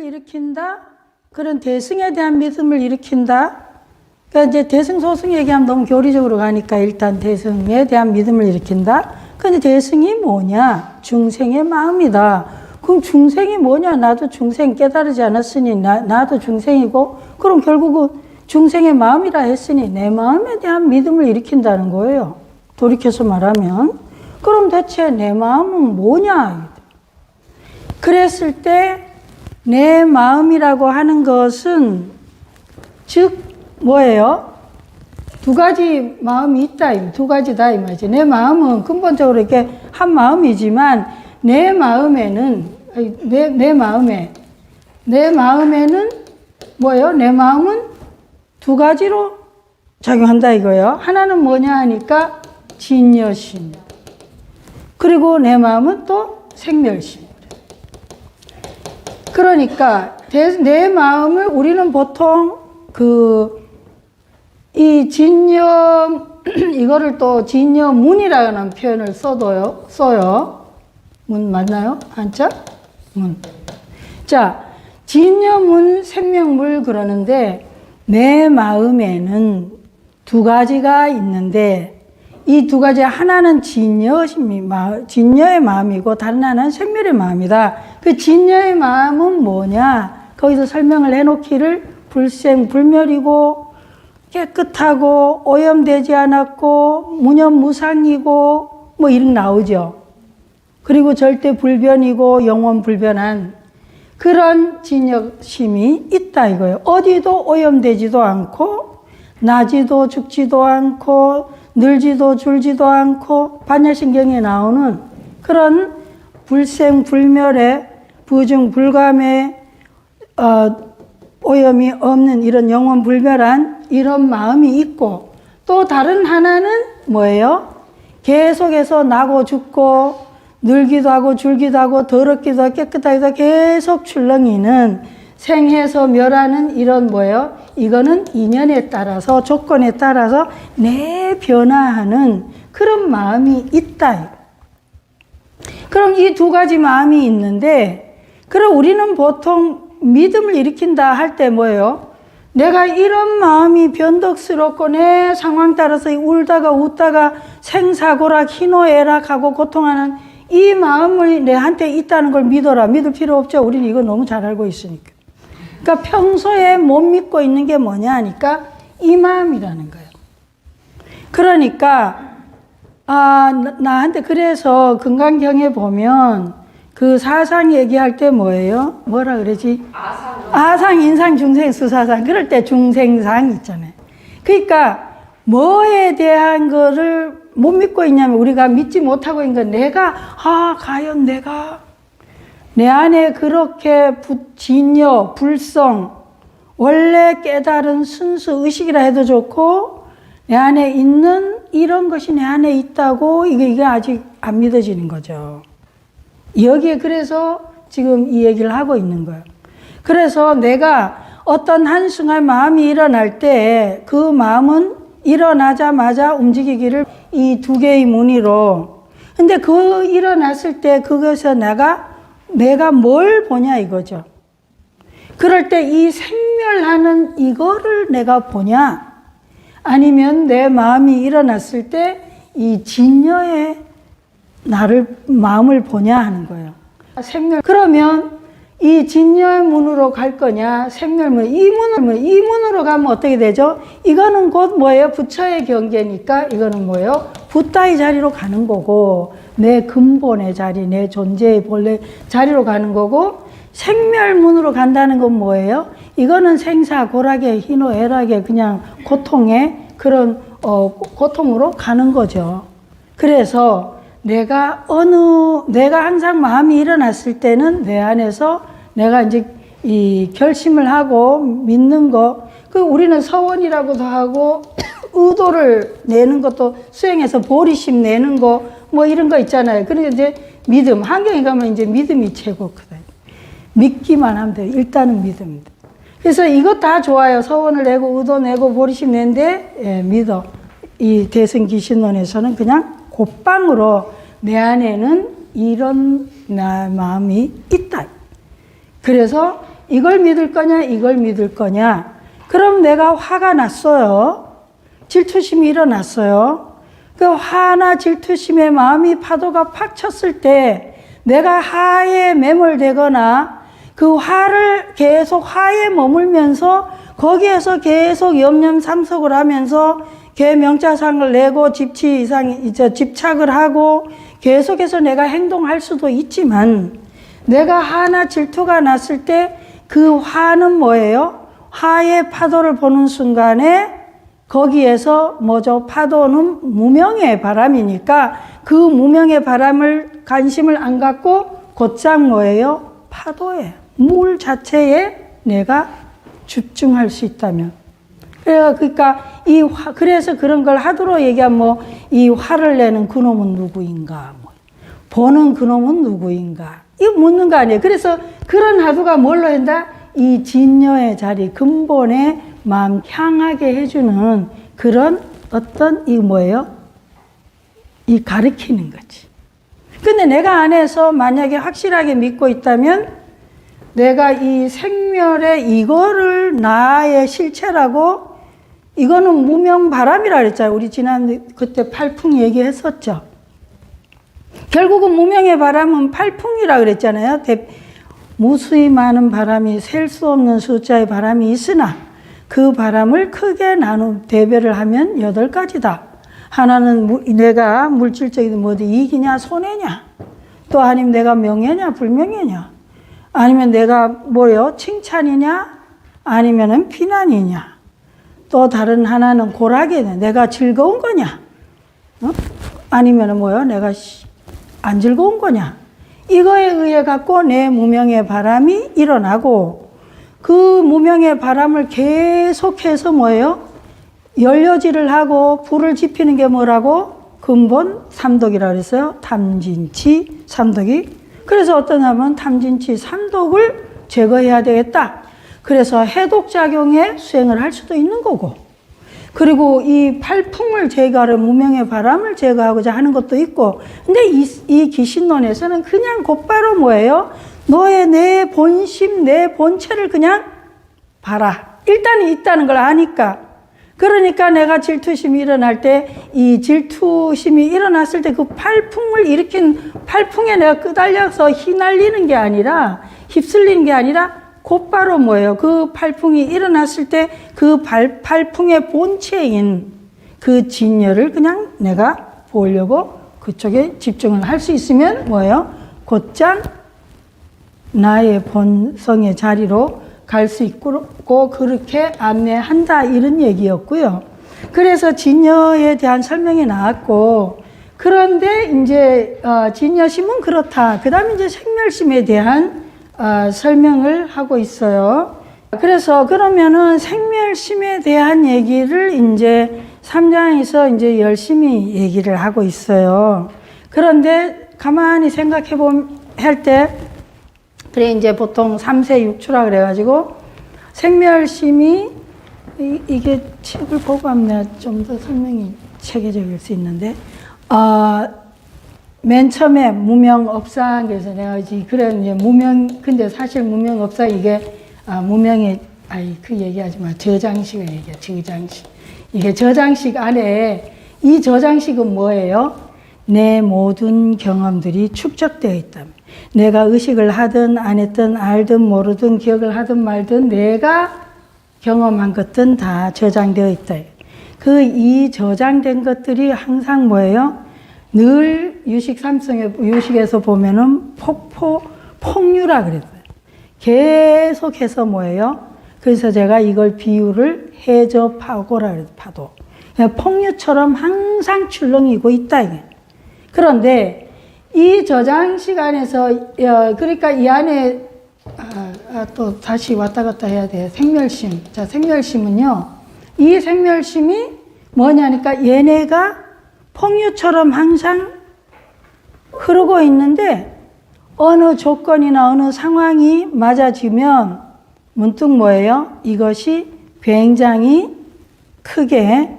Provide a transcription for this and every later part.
일으킨다. 그런 대승에 대한 믿음을 일으킨다. 그러니까 이제 대승 소승 얘기하면 너무 교리적으로 가니까 일단 대승에 대한 믿음을 일으킨다. 근데 대승이 뭐냐? 중생의 마음이다. 그럼 중생이 뭐냐? 나도 중생 깨달으지 않았으니 나도 중생이고, 그럼 결국은 중생의 마음이라 했으니 내 마음에 대한 믿음을 일으킨다는 거예요. 돌이켜서 말하면. 그럼 대체 내 마음은 뭐냐? 그랬을 때 내 마음이라고 하는 것은 즉 뭐예요? 두 가지 마음이 있다. 두 가지다 이 말이지. 내 마음은 근본적으로 이렇게 한 마음이지만 내 마음에는 뭐예요? 내 마음은 두 가지로 작용한다 이거예요. 하나는 뭐냐 하니까 진여심. 그리고 내 마음은 또 생멸심. 그러니까 내 마음을 우리는 보통 이 진여 이거를 또 진여문이라는 표현을 써요. 문 맞나요? 한자? 문. 자, 진여문 생명물 그러는데 내 마음에는 두 가지가 있는데 이 두 가지 하나는 진여의 마음이고 다른 하나는 생멸의 마음이다. 그 진여의 마음은 뭐냐? 거기서 설명을 해놓기를 불생불멸이고 깨끗하고 오염되지 않았고 무념무상이고 뭐 이런 나오죠. 그리고 절대 불변이고 영원 불변한 그런 진여심이 있다 이거예요. 어디도 오염되지도 않고 나지도 죽지도 않고 늘지도 줄지도 않고 반야신경에 나오는 그런 불생불멸의 부증불감의 오염이 없는 이런 영원불멸한 이런 마음이 있고 또 다른 하나는 뭐예요? 계속해서 나고 죽고 늘기도 하고 줄기도 하고 더럽기도 하고 깨끗하기도 하고 계속 출렁이는 생해서 멸하는 이런 뭐예요? 이거는 인연에 따라서 조건에 따라서 내 변화하는 그런 마음이 있다. 그럼 이 두 가지 마음이 있는데 그럼 우리는 보통 믿음을 일으킨다 할 때 뭐예요? 내가 이런 마음이 변덕스럽고 내 상황 따라서 울다가 웃다가 생사고락 희노애락하고 고통하는 이 마음을 내한테 있다는 걸 믿어라. 믿을 필요 없죠. 우리는 이거 너무 잘 알고 있으니까. 그러니까 평소에 못 믿고 있는 게 뭐냐 하니까 이 마음이라는 거예요. 그러니까 나한테 그래서 금강경에 보면 그 사상 얘기할 때 뭐예요? 뭐라 그러지? 아상, 인상, 중생, 수사상. 그럴 때 중생상 있잖아요. 그러니까 뭐에 대한 거를 못 믿고 있냐면 우리가 믿지 못하고 있는 건 내가 과연 내가 내 안에 그렇게 진여, 불성, 원래 깨달은 순수 의식이라 해도 좋고 내 안에 있는 이런 것이 내 안에 있다고 이게 아직 안 믿어지는 거죠. 여기에 그래서 지금 이 얘기를 하고 있는 거예요. 그래서 내가 어떤 한순간 마음이 일어날 때 그 마음은 일어나자마자 움직이기를 이 두 개의 무늬로. 근데 그 일어났을 때 그것에서 내가 뭘 보냐 이거죠. 그럴 때 이 생멸하는 이거를 내가 보냐 아니면 내 마음이 일어났을 때 이 진여의 마음을 보냐 하는 거예요. 생멸. 그러면 이 진여의 문으로 갈 거냐 생멸문 이 문으로 가면 어떻게 되죠? 이거는 곧 뭐예요? 부처의 경계니까 이거는 뭐예요? 붓다의 자리로 가는 거고 내 근본의 자리, 내 존재의 본래 자리로 가는 거고 생멸문으로 간다는 건 뭐예요? 이거는 생사고락의 희노애락의 그냥 고통의 그런 고통으로 가는 거죠. 그래서 내가 항상 마음이 일어났을 때는 내 안에서 내가 이제 이 결심을 하고 믿는 거, 우리는 서원이라고도 하고 의도를 내는 것도 수행해서 보리심 내는 거 뭐 이런 거 있잖아요. 그러니까 이제 믿음, 한경에 가면 이제 믿음이 최고거든. 믿기만 하면 돼요. 일단은 믿음입니다. 그래서 이거 다 좋아요. 서원을 내고 의도 내고 보리심 내는데 믿어. 이 대승기신론에서는 그냥 곧방으로 내 안에는 이런 마음이 있다. 그래서 이걸 믿을 거냐, 이걸 믿을 거냐. 그럼 내가 화가 났어요. 질투심이 일어났어요. 그 화나 질투심의 마음이 파도가 팍 쳤을 때 내가 화에 매몰되거나 그 화를 계속 화에 머물면서 거기에서 계속 염려삼석을 하면서 계명자상을 내고 집착을 하고 계속해서 내가 행동할 수도 있지만 내가 화나 질투가 났을 때 그 화는 뭐예요? 화의 파도를 보는 순간에 거기에서 뭐죠? 파도는 무명의 바람이니까 그 무명의 바람을 관심을 안 갖고 곧장 뭐예요? 파도에 물 자체에 내가 집중할 수 있다면 그러니까 그래서 그런 걸 하도록 얘기하면 이 화를 내는 그놈은 누구인가? 보는 그놈은 누구인가? 이거 묻는 거 아니에요. 그래서 그런 하두가 뭘로 한다? 이 진여의 자리, 근본의 마음 향하게 해주는 그런 어떤 이 뭐예요? 이 가르치는 거지. 근데 내가 안에서 만약에 확실하게 믿고 있다면 내가 이 생멸의 이거를 나의 실체라고 이거는 무명바람이라 그랬잖아요. 우리 지난 그때 팔풍 얘기했었죠. 결국은 무명의 바람은 팔풍이라 그랬잖아요. 무수히 많은 바람이 셀 수 없는 숫자의 바람이 있으나 그 바람을 크게 대별을 하면 8가지다. 하나는 내가 물질적인 뭐지 이익이냐 손해냐 또 아니면 내가 명예냐 불명예냐 아니면 내가 뭐요 칭찬이냐 아니면은 비난이냐 또 다른 하나는 고락이냐 내가 즐거운 거냐 아니면은 뭐요 내가 안 즐거운 거냐 이거에 의해 갖고 내 무명의 바람이 일어나고 그 무명의 바람을 계속해서 뭐예요 연료질을 하고 불을 지피는 게 뭐라고 근본 삼독이라고 그랬어요. 탐진치 삼독이. 그래서 어떤 사람은 탐진치 삼독을 제거해야 되겠다. 그래서 해독작용에 수행을 할 수도 있는 거고 그리고 이 팔풍을 제거하는 무명의 바람을 제거하고자 하는 것도 있고 근데 이 기신론에서는 그냥 곧바로 뭐예요? 너의 내 본심, 내 본체를 그냥 봐라. 일단 있다는 걸 아니까 그러니까 내가 질투심이 일어날 때 이 질투심이 일어났을 때 그 팔풍을 일으킨 팔풍에 내가 끄달려서 휘날리는 게 아니라 휩쓸리는 게 아니라 곧바로 뭐예요? 그 팔풍이 일어났을 때 그 팔풍의 본체인 그 진여를 그냥 내가 보려고 그쪽에 집중을 할 수 있으면 뭐예요? 곧장 나의 본성의 자리로 갈 수 있고 그렇게 안내한다 이런 얘기였고요. 그래서 진여에 대한 설명이 나왔고 그런데 이제 진여심은 그렇다. 그 다음에 이제 생멸심에 대한 설명을 하고 있어요. 그래서 그러면은 생멸심에 대한 얘기를 이제 3장에서 이제 열심히 얘기를 하고 있어요. 그런데 가만히 생각해 할 때 그래 이제 보통 3세 6추라 그래가지고 생멸심이 이게 책을 보고 하면 좀 더 설명이 체계적일 수 있는데 맨 처음에 무명업상 그래서 내가 이제 그래 이제 무명 근데 사실 무명업상 이게 무명의 그 얘기하지 마 저장식을 얘기해 저장식 이게 저장식 안에 이 저장식은 뭐예요? 내 모든 경험들이 축적되어 있다. 내가 의식을 하든 안 했든 알든 모르든 기억을 하든 말든 내가 경험한 것들은 다 저장되어 있다. 이 저장된 것들이 항상 뭐예요? 늘 유식에서 보면은 폭류라 그랬어요. 계속해서 뭐예요? 그래서 제가 이걸 비유를 해저파고라 그랬어요. 파도. 폭류처럼 항상 출렁이고 있다. 이게. 그런데 이 저장 시간에서 그러니까 이 안에 또 다시 왔다 갔다 해야 돼요. 생멸심. 자, 생멸심은요. 이 생멸심이 뭐냐니까 얘네가 폭류처럼 항상 흐르고 있는데 어느 조건이나 어느 상황이 맞아지면 문득 뭐예요? 이것이 굉장히 크게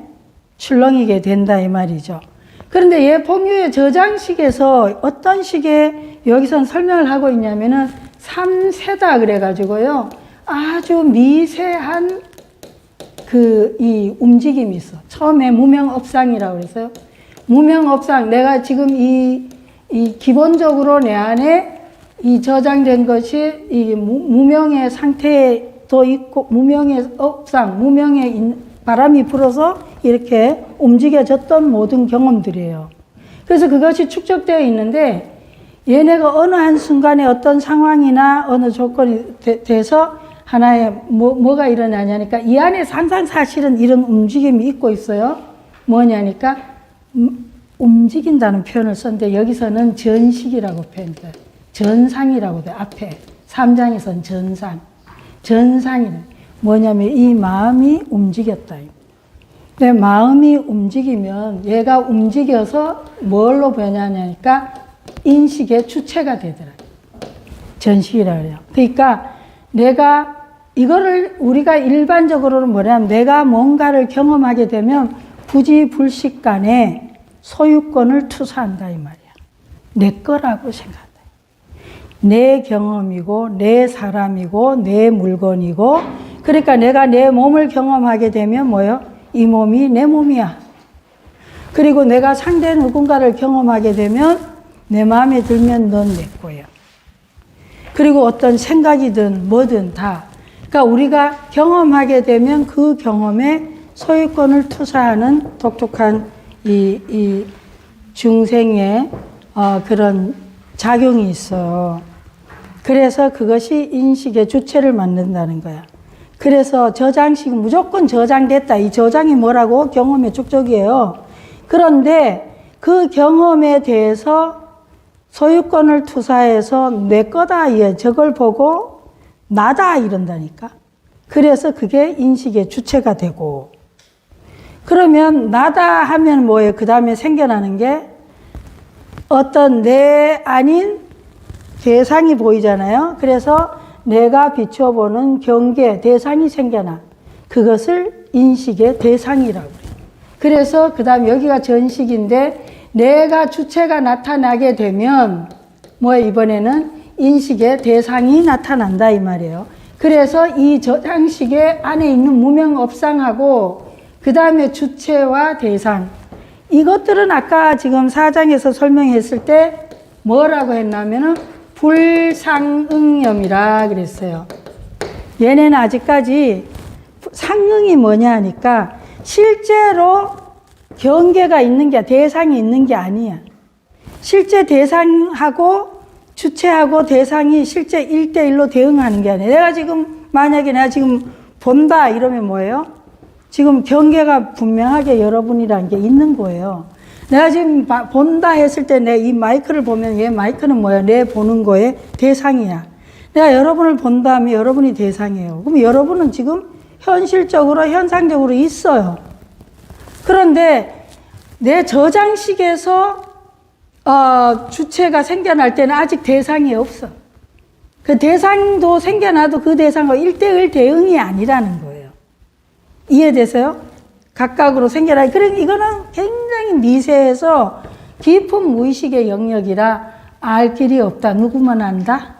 출렁이게 된다 이 말이죠. 그런데 얘 폭류의 저장식에서 어떤 식의 여기선 설명을 하고 있냐면은 3세다 그래가지고요. 아주 미세한 이 움직임이 있어. 처음에 무명업상이라고 그랬어요. 무명업상, 내가 지금 이 기본적으로 내 안에 이 저장된 것이 이 무명의 상태도 있고, 무명의 업상, 무명의 바람이 불어서 이렇게 움직여졌던 모든 경험들이에요. 그래서 그것이 축적되어 있는데, 얘네가 어느 한순간에 어떤 상황이나 어느 조건이 돼서 하나의 뭐가 일어나냐니까, 이 안에 항상 사실은 이런 움직임이 있고 있어요. 뭐냐니까, 움직인다는 표현을 썼는데, 여기서는 전식이라고 표현돼요. 전상이라고 돼, 앞에. 3장에서는 전상. 전상이는 뭐냐면, 이 마음이 움직였다. 근데 마음이 움직이면, 얘가 움직여서 뭘로 변하냐니까, 인식의 주체가 되더라. 전식이라고 그래요. 그러니까, 이거를 우리가 일반적으로는 뭐냐면, 내가 뭔가를 경험하게 되면 부지불식간에 소유권을 투사한다 이 말이야. 내 거라고 생각한다. 내 경험이고 내 사람이고 내 물건이고, 그러니까 내가 내 몸을 경험하게 되면 뭐요? 이 몸이 내 몸이야. 그리고 내가 상대 누군가를 경험하게 되면 내 마음에 들면 넌 내 거야. 그리고 어떤 생각이든 뭐든 다, 그러니까 우리가 경험하게 되면 그 경험에 소유권을 투사하는 독특한 이 중생의 그런 작용이 있어. 그래서 그것이 인식의 주체를 만든다는 거야. 그래서 저장식 무조건 저장됐다. 이 저장이 뭐라고? 경험의 축적이에요. 그런데 그 경험에 대해서 소유권을 투사해서 내 거다, 저걸 보고 나다 이런다니까. 그래서 그게 인식의 주체가 되고, 그러면 나다 하면 뭐예요? 그 다음에 생겨나는 게 어떤 내 아닌 대상이 보이잖아요. 그래서 내가 비춰보는 경계, 대상이 생겨나. 그것을 인식의 대상이라고 그래요. 그래서 그 다음 여기가 전식인데, 내가 주체가 나타나게 되면 뭐예요? 이번에는 인식의 대상이 나타난다 이 말이에요. 그래서 이 저장식의 안에 있는 무명업상하고 그 다음에 주체와 대상, 이것들은 아까 지금 4장에서 설명했을 때 뭐라고 했냐면은 불상응염이라 그랬어요. 얘네는 아직까지 상응이 뭐냐 하니까 실제로 경계가 있는 게, 대상이 있는 게 아니야. 실제 대상하고 주체하고 대상이 실제 1대1로 대응하는 게 아니야. 만약에 내가 지금 본다 이러면 뭐예요? 지금 경계가 분명하게 여러분이라는 게 있는 거예요. 내가 지금 본다 했을 때 내 이 마이크를 보면 얘 마이크는 뭐야? 내 보는 거에 대상이야. 내가 여러분을 본다 하면 여러분이 대상이에요. 그럼 여러분은 지금 현실적으로, 현상적으로 있어요. 그런데 내 저장식에서 주체가 생겨날 때는 아직 대상이 없어. 그 대상도 생겨나도 그 대상과 1대1 대응이 아니라는 거예요. 이해되세요? 각각으로 생겨나. 그러니까 이거는 굉장히 미세해서 깊은 무의식의 영역이라 알 길이 없다. 누구만 안다?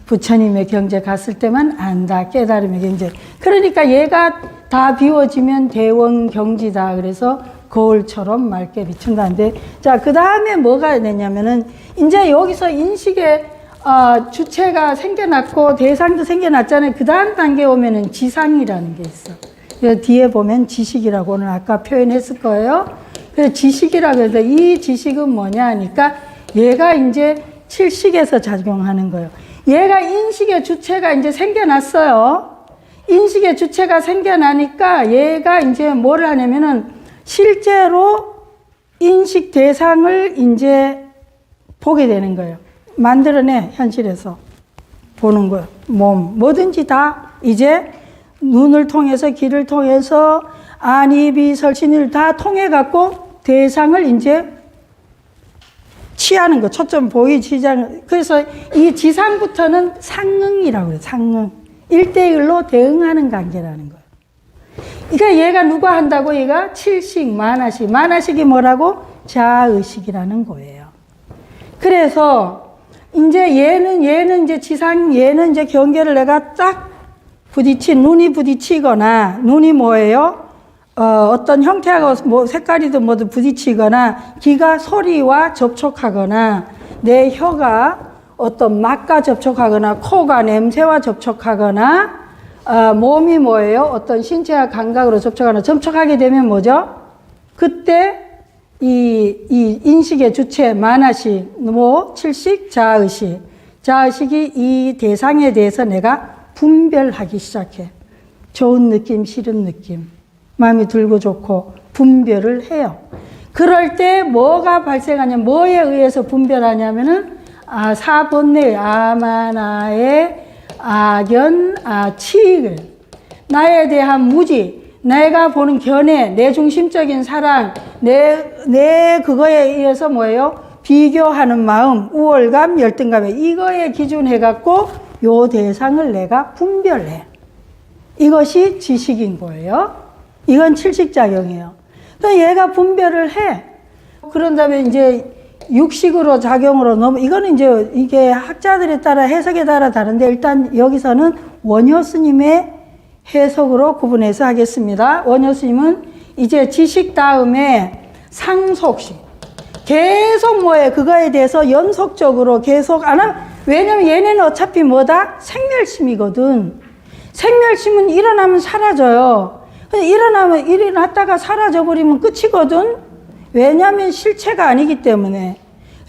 부처님의 경제 갔을 때만 안다. 깨달음의 경제. 그러니까 얘가 다 비워지면 대원경지다. 그래서 거울처럼 맑게 비춘다는데, 자, 그 다음에 뭐가 되냐면은, 이제 여기서 인식의 주체가 생겨났고 대상도 생겨났잖아요. 그 다음 단계에 오면은 지상이라는 게 있어. 뒤에 보면 지식이라고 오늘 아까 표현했을 거예요. 그래서 지식이라고 해서 이 지식은 뭐냐 하니까 얘가 이제 칠식에서 작용하는 거예요. 얘가 인식의 주체가 이제 생겨났어요. 인식의 주체가 생겨나니까 얘가 이제 뭘 하냐면은 실제로 인식 대상을 이제 보게 되는 거예요. 만들어내, 현실에서. 보는 거예요. 몸, 뭐든지 다 이제 눈을 통해서, 귀를 통해서, 안, 입, 이, 설신을 다 통해갖고 대상을 이제 취하는 거. 초점, 보이, 지장. 그래서 이 지상부터는 상응이라고 그래요. 상응. 1대1로 대응하는 관계라는 거예요. 그러니까 얘가 누가 한다고? 얘가 칠식, 만화식. 만화식이 뭐라고? 자의식이라는 거예요. 그래서 이제 얘는 이제 얘는 이제 경계를 내가 딱 눈이 부딪히거나, 눈이 뭐예요? 어떤 형태하고 뭐 색깔이든 뭐든 부딪히거나, 귀가 소리와 접촉하거나, 내 혀가 어떤 맛과 접촉하거나, 코가 냄새와 접촉하거나, 몸이 뭐예요? 어떤 신체와 감각으로 접촉하게 되면 뭐죠? 그때 이 인식의 주체, 만화식, 칠식, 자의식. 자의식이 이 대상에 대해서 내가 분별하기 시작해. 좋은 느낌, 싫은 느낌. 마음이 들고 좋고 분별을 해요. 그럴 때 뭐가 발생하냐면, 뭐에 의해서 분별하냐면은, 4번뇌, 아마나의 악연, 치익을. 나에 대한 무지, 내가 보는 견해, 내 중심적인 사랑, 내 그거에 의해서 뭐예요? 비교하는 마음, 우월감, 열등감, 이거에 기준해갖고 요 대상을 내가 분별해. 이것이 지식인 거예요. 이건 칠식작용이에요. 그러니까 얘가 분별을 해. 그런 다음에 이제 육식으로 작용으로 이거는 이제 이게 학자들에 따라 해석에 따라 다른데, 일단 여기서는 원효 스님의 해석으로 구분해서 하겠습니다. 원효 스님은 이제 지식 다음에 상속식. 계속 뭐예요? 그거에 대해서 연속적으로 계속 안 하면, 왜냐면 얘네는 어차피 뭐다? 생멸심이거든. 생멸심은 일어나면 사라져요. 일어났다가 사라져버리면 끝이거든. 왜냐면 실체가 아니기 때문에.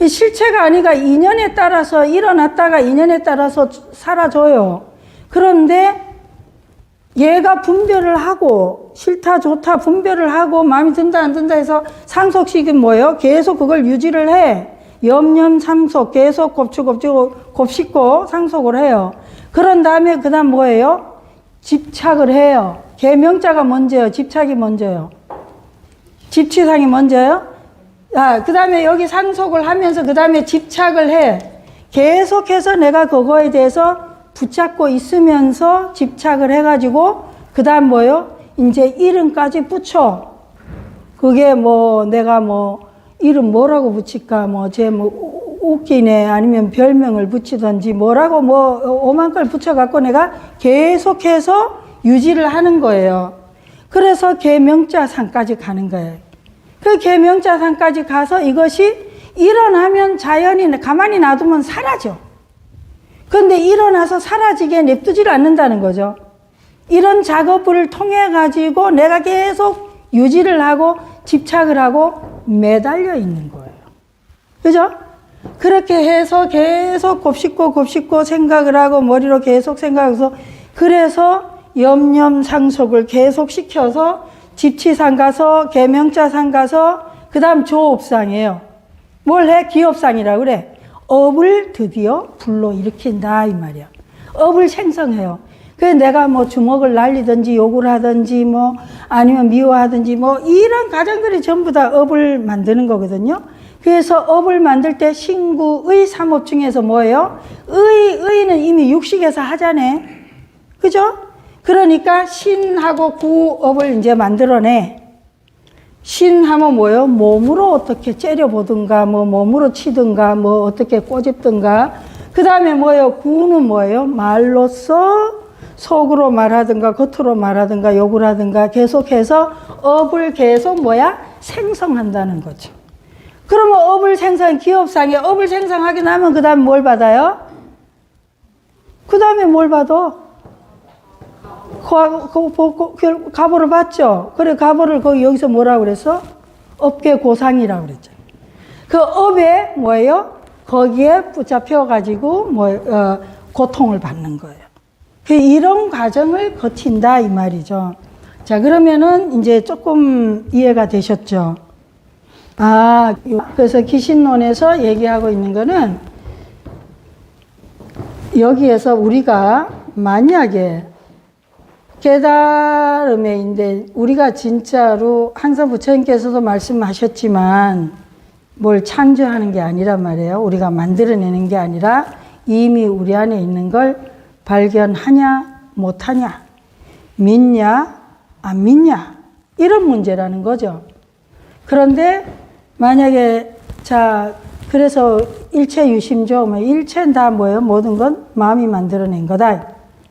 실체가 아니가 인연에 따라서 일어났다가 인연에 따라서 사라져요. 그런데 얘가 분별을 하고, 싫다 좋다 분별을 하고, 마음이 든다 안 든다 해서 상속식은 뭐예요? 계속 그걸 유지를 해. 염염 상속, 계속 곱씹고 상속을 해요. 그런 다음에 그 다음 뭐예요? 집착을 해요. 계명자가 먼저요? 집착이 먼저요? 집취상이 먼저요? 그 다음에 여기 상속을 하면서 그 다음에 집착을 해. 계속해서 내가 그거에 대해서 붙잡고 있으면서 집착을 해가지고, 그 다음 뭐요? 이제 이름까지 붙여. 그게 뭐, 내가 뭐, 이름 뭐라고 붙일까? 웃기네. 아니면 별명을 붙이든지 뭐라고 오만 걸 붙여갖고 내가 계속해서 유지를 하는 거예요. 그래서 계명자상까지 가는 거예요. 그 계명자상까지 가서 이것이 일어나면 자연히 가만히 놔두면 사라져. 그런데 일어나서 사라지게 냅두지를 않는다는 거죠. 이런 작업을 통해 가지고 내가 계속 유지를 하고 집착을 하고 매달려 있는 거예요. 그죠? 그렇게 해서 계속 곱씹고 생각을 하고 머리로 계속 생각해서, 그래서 염염상속을 계속 시켜서 집치상 가서 계명자상 가서 그 다음 조업상이에요. 뭘 해? 기업상이라고 그래. 업을 드디어 불러일으킨다 이 말이야. 업을 생성해요. 그래서 내가 뭐 주먹을 날리든지 욕을 하든지 뭐 아니면 미워하든지 뭐 이런 과정들이 전부 다 업을 만드는 거거든요. 그래서 업을 만들 때 신구의 삼업 중에서 뭐예요? 의는 이미 육식에서 하잖아요. 그죠? 그러니까 신하고 구업을 이제 만들어내. 신하면 뭐예요? 몸으로 어떻게 째려보든가, 뭐 몸으로 치든가, 뭐 어떻게 꼬집든가. 그 다음에 뭐예요? 구는 뭐예요? 말로써 속으로 말하든가, 겉으로 말하든가, 욕을 하든가, 계속해서 업을 계속 생성한다는 거죠. 그러면 업을 기업상에 업을 생성하게 나면 그 다음에 뭘 받아요? 그 다음에 뭘 받아? 가보를 받죠. 그래, 가보를 여기서 뭐라고 그랬어? 업계고상이라고 그랬죠. 그 업에 뭐예요? 거기에 붙잡혀가지고 고통을 받는 거예요. 이런 과정을 거친다 이 말이죠. 자, 그러면은 이제 조금 이해가 되셨죠? 그래서 기신론에서 얘기하고 있는 거는, 여기에서 우리가 만약에 깨달음에인데, 우리가 진짜로 항상 부처님께서도 말씀하셨지만 뭘 창조하는 게 아니란 말이에요. 우리가 만들어내는 게 아니라 이미 우리 안에 있는 걸 발견하냐 못하냐, 믿냐 안 믿냐, 이런 문제라는 거죠. 그런데 만약에 그래서 일체 유심조, 뭐 일체는 다 뭐예요? 모든 건 마음이 만들어낸 거다.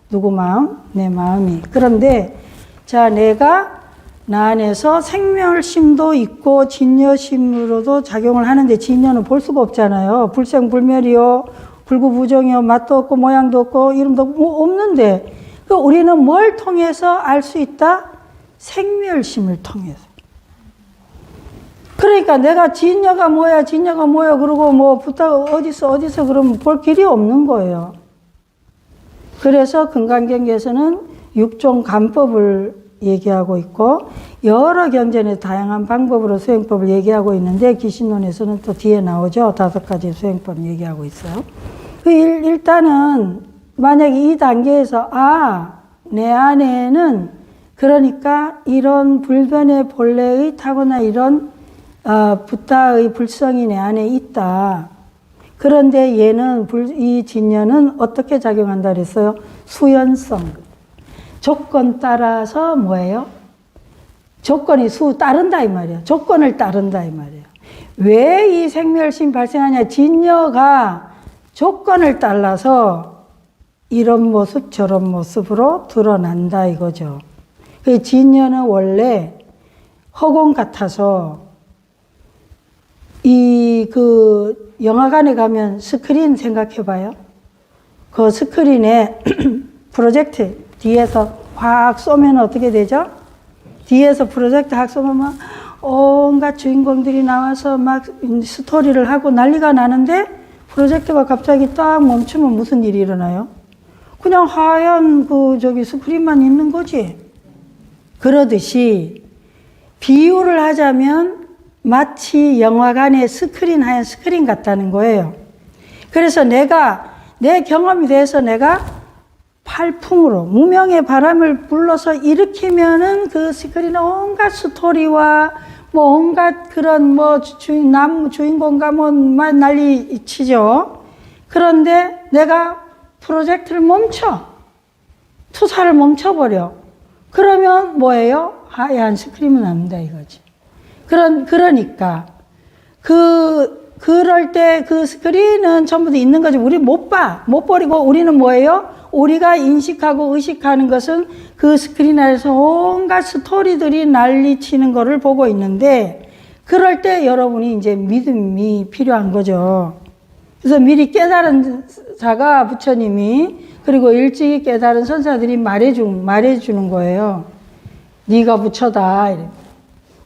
누구 마음? 내 마음이. 그런데 자, 내가 나 안에서 생멸심도 있고 진여심으로도 작용을 하는데 진여는 볼 수가 없잖아요. 불생불멸이요, 불구부정이요, 맛도 없고 모양도 없고 이름도 뭐 없는데 그 우리는 뭘 통해서 알 수 있다? 생멸심을 통해서. 그러니까 내가 진여가 뭐야, 진여가 뭐야, 그러고 뭐 부탁 어디서 그러면 볼 길이 없는 거예요. 그래서 금강경계에서는 육종 간법을 얘기하고 있고 여러 경전에 다양한 방법으로 수행법을 얘기하고 있는데 기신론에서는 또 뒤에 나오죠. 5가지 수행법 얘기하고 있어요. 일단은 만약에 이 단계에서 내 안에는 그러니까 이런 불변의 본래의 타고나 이런 부타의 불성이 내 안에 있다. 그런데 얘는 이 진여는 어떻게 작용한다 그랬어요? 수연성. 조건 따라서 뭐예요? 조건이 따른다 이 말이에요. 조건을 따른다 이 말이에요. 왜 이 생멸심 발생하냐? 진여가 조건을 따라서 이런 모습 저런 모습으로 드러난다 이거죠. 그 진여는 원래 허공 같아서 그 영화관에 가면 스크린 생각해봐요. 그 스크린에 프로젝트 뒤에서 확 쏘면 어떻게 되죠? 뒤에서 프로젝트 확 쏘면 막 온갖 주인공들이 나와서 막 스토리를 하고 난리가 나는데 프로젝트가 갑자기 딱 멈추면 무슨 일이 일어나요? 그냥 하얀 스크린만 있는 거지. 그러듯이 비유를 하자면 마치 영화관의 하얀 스크린 같다는 거예요. 그래서 내 경험이 돼서 내가 팔풍으로 무명의 바람을 불러서 일으키면은 그 스크린에 온갖 스토리와 뭐 온갖 그런 주인공과 난리 치죠. 그런데 내가 프로젝트를 투사를 멈춰버려. 그러면 뭐예요? 하얀 스크린은 납니다 이거지. 그러니까 그럴 때 그 스크린은 전부 다 있는 거지. 우리 못 버리고 우리는 뭐예요? 우리가 인식하고 의식하는 것은 그 스크린 아래서 온갖 스토리들이 난리치는 거를 보고 있는데 그럴 때 여러분이 이제 믿음이 필요한 거죠. 그래서 미리 깨달은 자가 부처님이 그리고 일찍이 깨달은 선사들이 말해주는 거예요. 네가 부처다. 이래.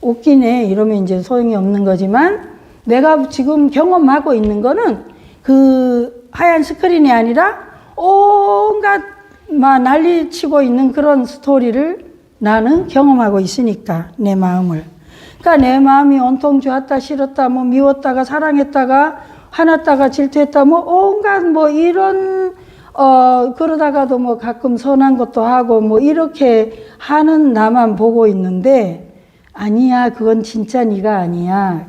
웃기네. 이러면 이제 소용이 없는 거지만 내가 지금 경험하고 있는 거는 그 하얀 스크린이 아니라 온갖 난리치고 있는 그런 스토리를 나는 경험하고 있으니까 내 마음을. 그러니까 내 마음이 온통 좋았다 싫었다 미웠다가 사랑했다가 화났다가 질투했다 온갖 이런 그러다가도 가끔 선한 것도 하고 이렇게 하는 나만 보고 있는데 아니야 그건 진짜 네가 아니야.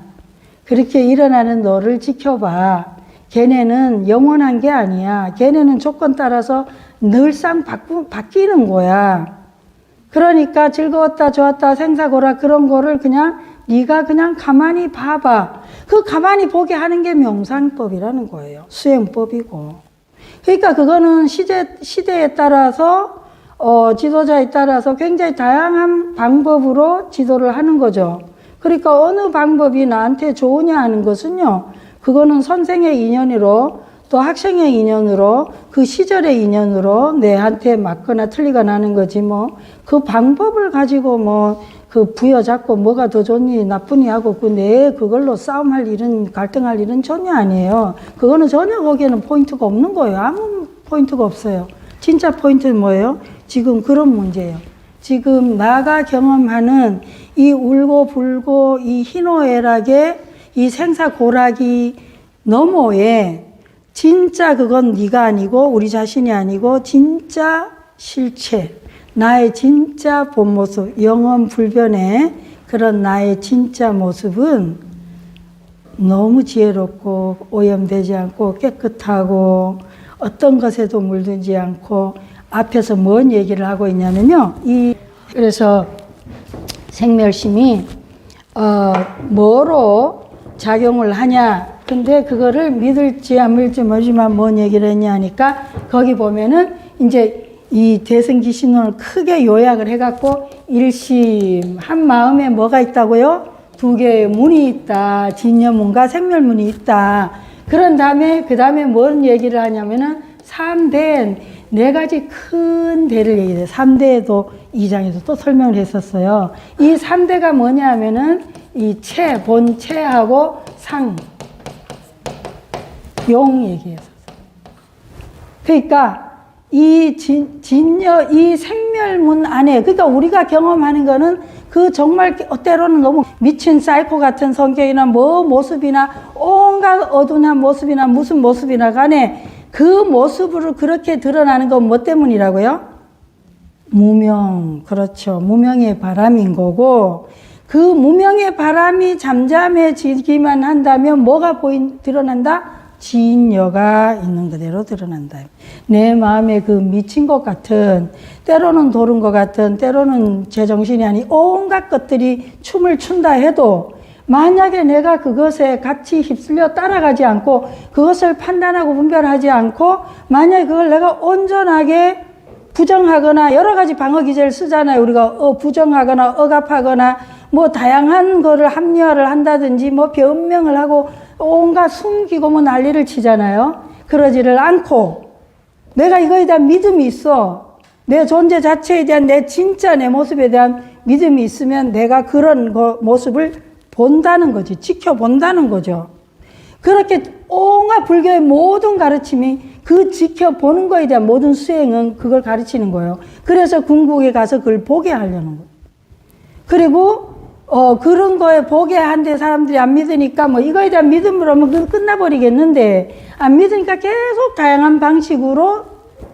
그렇게 일어나는 너를 지켜봐. 걔네는 영원한 게 아니야. 걔네는 조건 따라서 늘상 바뀌는 거야. 그러니까 즐거웠다 좋았다 생사고라 그런 거를 네가 그냥 가만히 봐봐. 그 가만히 보게 하는 게 명상법이라는 거예요. 수행법이고. 그러니까 그거는 시대에 따라서 지도자에 따라서 굉장히 다양한 방법으로 지도를 하는 거죠. 그러니까 어느 방법이 나한테 좋으냐 하는 것은요. 그거는 선생의 인연으로 또 학생의 인연으로 그 시절의 인연으로 내한테 맞거나 틀리거나 하는 거지 그 방법을 가지고 그 부여잡고 뭐가 더 좋니 나쁘니 하고 그걸로 싸움할 일은 갈등할 일은 전혀 아니에요. 그거는 전혀 거기에는 포인트가 없는 거예요. 아무 포인트가 없어요. 진짜 포인트는 뭐예요? 지금 그런 문제예요. 지금 나가 경험하는 이 울고 불고 이 희노애락의 이 생사고락이 너머에 진짜 그건 네가 아니고 우리 자신이 아니고 진짜 실체, 나의 진짜 본 모습, 영원 불변의 그런 나의 진짜 모습은 너무 지혜롭고 오염되지 않고 깨끗하고 어떤 것에도 물들지 않고 앞에서 뭔 얘기를 하고 있냐면요. 그래서 생멸심이 뭐로 작용을 하냐 근데 그거를 믿을지 안 믿을지 모르지만 뭔 얘기를 했냐 하니까 거기 보면은 이제 이 대승기신론을 크게 요약을 해갖고 일심 한 마음에 뭐가 있다고요? 두 개의 문이 있다. 진여문과 생멸문이 있다. 그런 다음에 그 다음에 뭔 얘기를 하냐면은 3대 네 가지 큰 대를 얘기해요. 3대에도 2장에서 또 설명을 했었어요. 이 3대가 뭐냐 하면은 이 체, 본체하고 상, 용 얘기했었어요. 그러니까 이 진여, 이 생멸문 안에, 그러니까 우리가 경험하는 거는 그 정말 때로는 너무 미친 사이코 같은 성격이나 뭐 모습이나 온갖 어두운 모습이나 무슨 모습이나 간에 그 모습으로 그렇게 드러나는 건 뭐 때문이라고요? 무명, 그렇죠. 무명의 바람인 거고, 그 무명의 바람이 잠잠해지기만 한다면 뭐가 드러난다? 진여가 있는 그대로 드러난다. 내 마음에 그 미친 것 같은, 때로는 도른 것 같은, 때로는 제정신이 아닌 온갖 것들이 춤을 춘다 해도 만약에 내가 그것에 같이 휩쓸려 따라가지 않고 그것을 판단하고 분별하지 않고 만약에 그걸 내가 온전하게 부정하거나 여러 가지 방어 기제를 쓰잖아요. 우리가 부정하거나 억압하거나 뭐 다양한 거를 합리화를 한다든지 뭐 변명을 하고 온갖 숨기고 뭐 난리를 치잖아요. 그러지를 않고 내가 이거에 대한 믿음이 있어. 내 존재 자체에 대한 내 진짜 내 모습에 대한 믿음이 있으면 내가 그런 모습을 본다는 거지. 지켜본다는 거죠. 그렇게 온갖 불교의 모든 가르침이 그 지켜보는 거에 대한 모든 수행은 그걸 가르치는 거예요. 그래서 궁극에 가서 그걸 보게 하려는 거예요. 그리고 그런 거에 보게 한데 사람들이 안 믿으니까 뭐 이거에 대한 믿음으로 하면 그건 끝나버리겠는데 안 믿으니까 계속 다양한 방식으로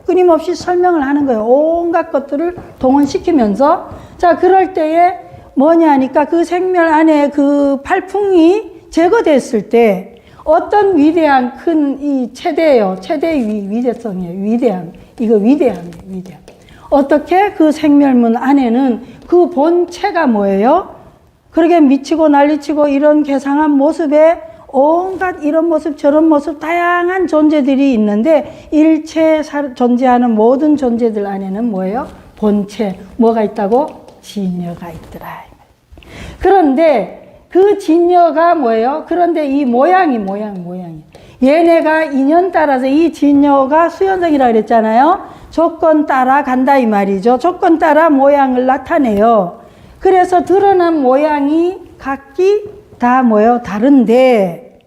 끊임없이 설명을 하는 거예요. 온갖 것들을 동원시키면서 자 그럴 때에 뭐냐 하니까 그 생멸 안에 그 팔풍이 제거됐을 때 어떤 위대한 큰 이 최대예요. 최대의 위대성이에요. 위대함. 이거 위대함이에요. 위대함. 어떻게 그 생멸문 안에는 그 본체가 뭐예요? 그렇게 미치고 난리치고 이런 괴상한 모습에 온갖 이런 모습 저런 모습 다양한 존재들이 있는데 일체 존재하는 모든 존재들 안에는 뭐예요? 본체. 뭐가 있다고? 진여가 있더라. 그런데 그 진여가 뭐예요? 그런데 이 모양이. 얘네가 인연 따라서 이 진여가 수연성이라 그랬잖아요. 조건 따라 간다 이 말이죠. 조건 따라 모양을 나타내요. 그래서 드러난 모양이 각기 다 뭐예요? 다른데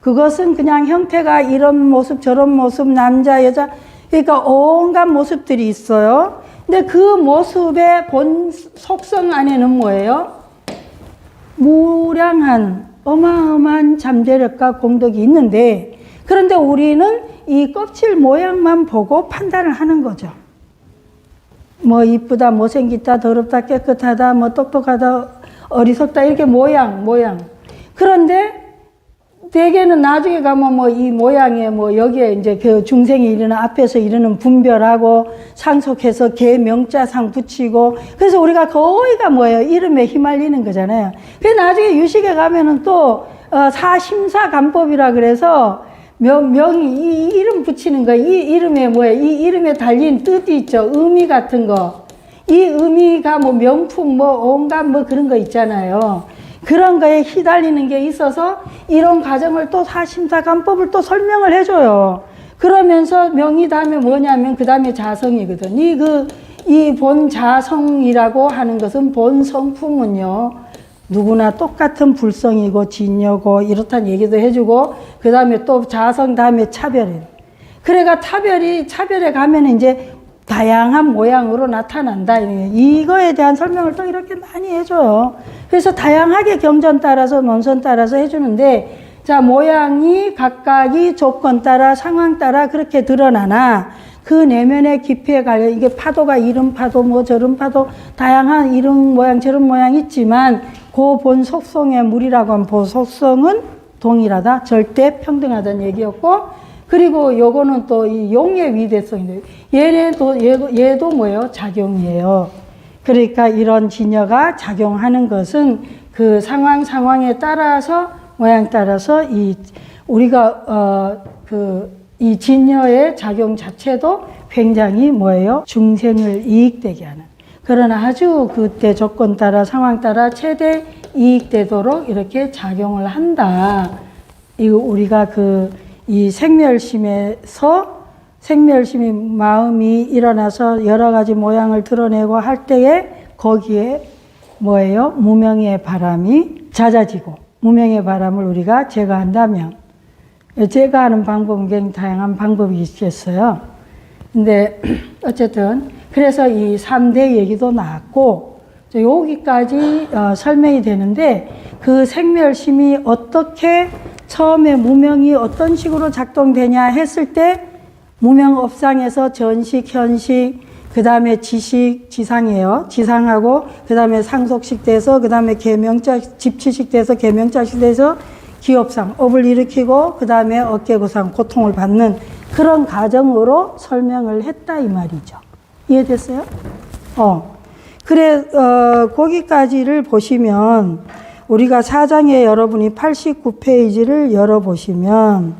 그것은 그냥 형태가 이런 모습 저런 모습 남자 여자 그러니까 온갖 모습들이 있어요. 근데 그 모습의 본 속성 안에는 뭐예요? 무량한 어마어마한 잠재력과 공덕이 있는데 그런데 우리는 이 껍질 모양만 보고 판단을 하는 거죠. 뭐 이쁘다, 못생겼다, 더럽다, 깨끗하다, 뭐 똑똑하다, 어리석다 이렇게 모양. 그런데 대개는 나중에 가면 뭐 이 모양에 뭐 여기에 이제 그 중생이 이르는 앞에서 이르는 분별하고 상속해서 개 명자상 붙이고 그래서 우리가 거의가 뭐예요? 이름에 휘말리는 거잖아요. 그래서 나중에 유식에 가면은 또 사심사감법이라 그래서 명이 이 이름 붙이는 거, 이 이름에 뭐예요? 이 이름에 달린 뜻이 있죠. 의미 같은 거. 이 의미가 뭐 명품 뭐 온갖 뭐 그런 거 있잖아요. 그런 거에 휘달리는 게 있어서 이런 과정을 또 사심사감법을 또 설명을 해줘요. 그러면서 명이 다음에 뭐냐면 그 다음에 자성이거든. 이 본 자성이라고 하는 것은 본 성품은요. 누구나 똑같은 불성이고 진여고 이렇다는 얘기도 해주고 그 다음에 또 자성 다음에 차별이에요. 그래가 차별에 가면 이제 다양한 모양으로 나타난다. 이거에 대한 설명을 또 이렇게 많이 해줘요. 그래서 다양하게 경전 따라서 논선 따라서 해주는데 자 모양이 각각이 조건 따라 상황 따라 그렇게 드러나나 그 내면의 깊이에 관련 이게 파도가 이런 파도 뭐 저런 파도 다양한 이런 모양 저런 모양 있지만 그 본 속성의 물이라고 하면 본 속성은 동일하다 절대 평등하다는 얘기였고 그리고 요거는 또 이 용의 위대성인데 얘도 뭐예요? 작용이에요. 그러니까 이런 진여가 작용하는 것은 그 상황에 따라서 모양 따라서 우리가 이 진여의 작용 자체도 굉장히 뭐예요? 중생을 이익되게 하는. 그러나 아주 그때 조건 따라 상황 따라 최대 이익되도록 이렇게 작용을 한다. 이거 우리가 이 생멸심이 마음이 일어나서 여러 가지 모양을 드러내고 할 때에 거기에 뭐예요? 무명의 바람이 잦아지고 무명의 바람을 우리가 제거한다면 제거하는 방법은 굉장히 다양한 방법이 있겠어요. 근데 어쨌든 그래서 이 3대 얘기도 나왔고 여기까지 설명이 되는데 그 생멸심이 어떻게 처음에 무명이 어떤 식으로 작동되냐 했을 때 무명업상에서 전식, 현식, 그 다음에 지식, 지상이에요. 지상하고 그 다음에 상속식 돼서 그 다음에 계명자, 집치식 돼서 계명자식 돼서 기업상, 업을 일으키고 그 다음에 어깨고상, 고통을 받는 그런 과정으로 설명을 했다 이 말이죠. 이해됐어요? 그래, 거기까지를 보시면 우리가 사장에 여러분이 89페이지를 열어보시면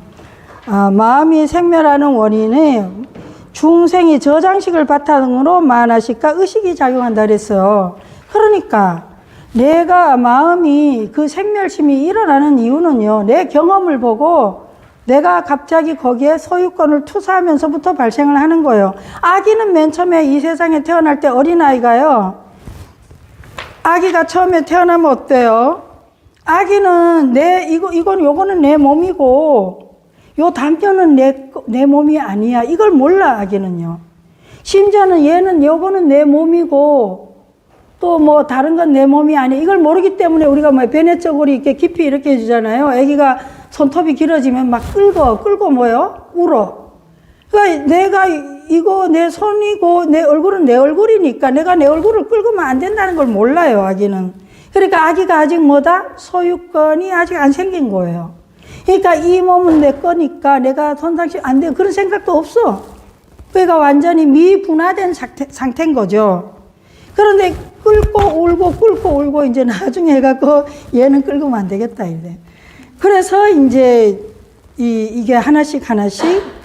마음이 생멸하는 원인은 중생이 저장식을 바탕으로 만화식과 의식이 작용한다 그랬어요. 그러니까 내가 마음이 그 생멸심이 일어나는 이유는요. 내 경험을 보고 내가 갑자기 거기에 소유권을 투사하면서부터 발생을 하는 거예요. 아기는 맨 처음에 이 세상에 태어날 때 어린아이가요. 아기가 처음에 태어나면 어때요? 아기는 요거는 내 몸이고 요 담요는 내 몸이 아니야. 이걸 몰라, 아기는요. 심지어는 얘는 요거는 내 몸이고 또 뭐 다른 건 내 몸이 아니야. 이걸 모르기 때문에 우리가 뭐 배냇저고리 이렇게 깊이 이렇게 해주잖아요. 아기가 손톱이 길어지면 막 끌고 뭐요? 울어. 그러니까 내가 이거 내 손이고 내 얼굴은 내 얼굴이니까 내가 내 얼굴을 끌고만 안 된다는 걸 몰라요, 아기는. 그러니까 아기가 아직 뭐다? 소유권이 아직 안 생긴 거예요. 그러니까 이 몸은 내 거니까 내가 손상시 안 돼. 그런 생각도 없어. 그러니까 완전히 미분화된 상태인 거죠. 그런데 끌고 울고 이제 나중에 해갖고 얘는 끌고만 안 되겠다 이래. 그래서 이제 이게 하나씩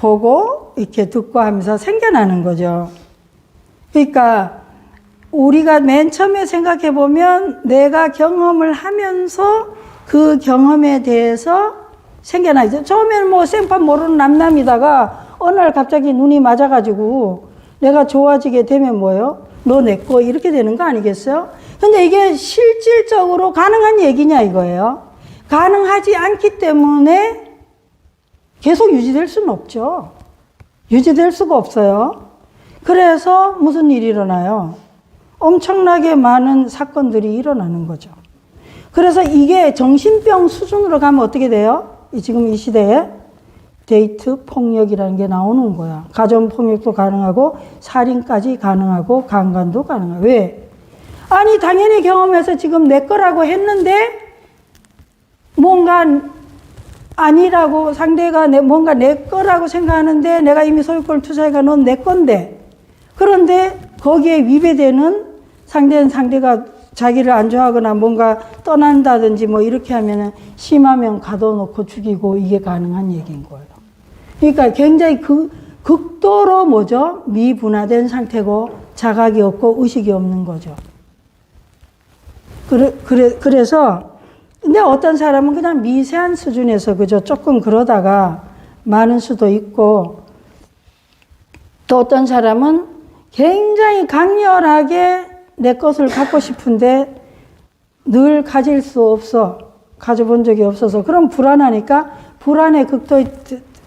보고 이렇게 듣고 하면서 생겨나는 거죠. 그러니까 우리가 맨 처음에 생각해 보면 내가 경험을 하면서 그 경험에 대해서 생겨나죠. 처음에는 뭐 생판 모르는 남남이다가 어느 날 갑자기 눈이 맞아가지고 내가 좋아지게 되면 뭐예요? 너 내 거 이렇게 되는 거 아니겠어요? 근데 이게 실질적으로 가능한 얘기냐 이거예요. 가능하지 않기 때문에 계속 유지될 수는 없죠. 유지될 수가 없어요. 그래서 무슨 일이 일어나요? 엄청나게 많은 사건들이 일어나는 거죠. 그래서 이게 정신병 수준으로 가면 어떻게 돼요? 지금 이 시대에 데이트 폭력이라는 게 나오는 거야. 가정 폭력도 가능하고 살인까지 가능하고 강간도 가능하고. 왜? 아니 당연히 경험해서 지금 내 거라고 했는데 뭔가 아니라고 상대가 뭔가 내 거라고 생각하는데 내가 이미 소유권을 투자해가 넌 내 건데 그런데 거기에 위배되는 상대가 자기를 안 좋아하거나 뭔가 떠난다든지 뭐 이렇게 하면은 심하면 가둬놓고 죽이고 이게 가능한 얘기인 거예요. 그러니까 굉장히 극도로 뭐죠? 미분화된 상태고 자각이 없고 의식이 없는 거죠. 그래서 근데 어떤 사람은 그냥 미세한 수준에서 그저 조금 그러다가 많은 수도 있고 또 어떤 사람은 굉장히 강렬하게 내 것을 갖고 싶은데 늘 가질 수 없어. 가져본 적이 없어서. 그럼 불안하니까 불안의 극도에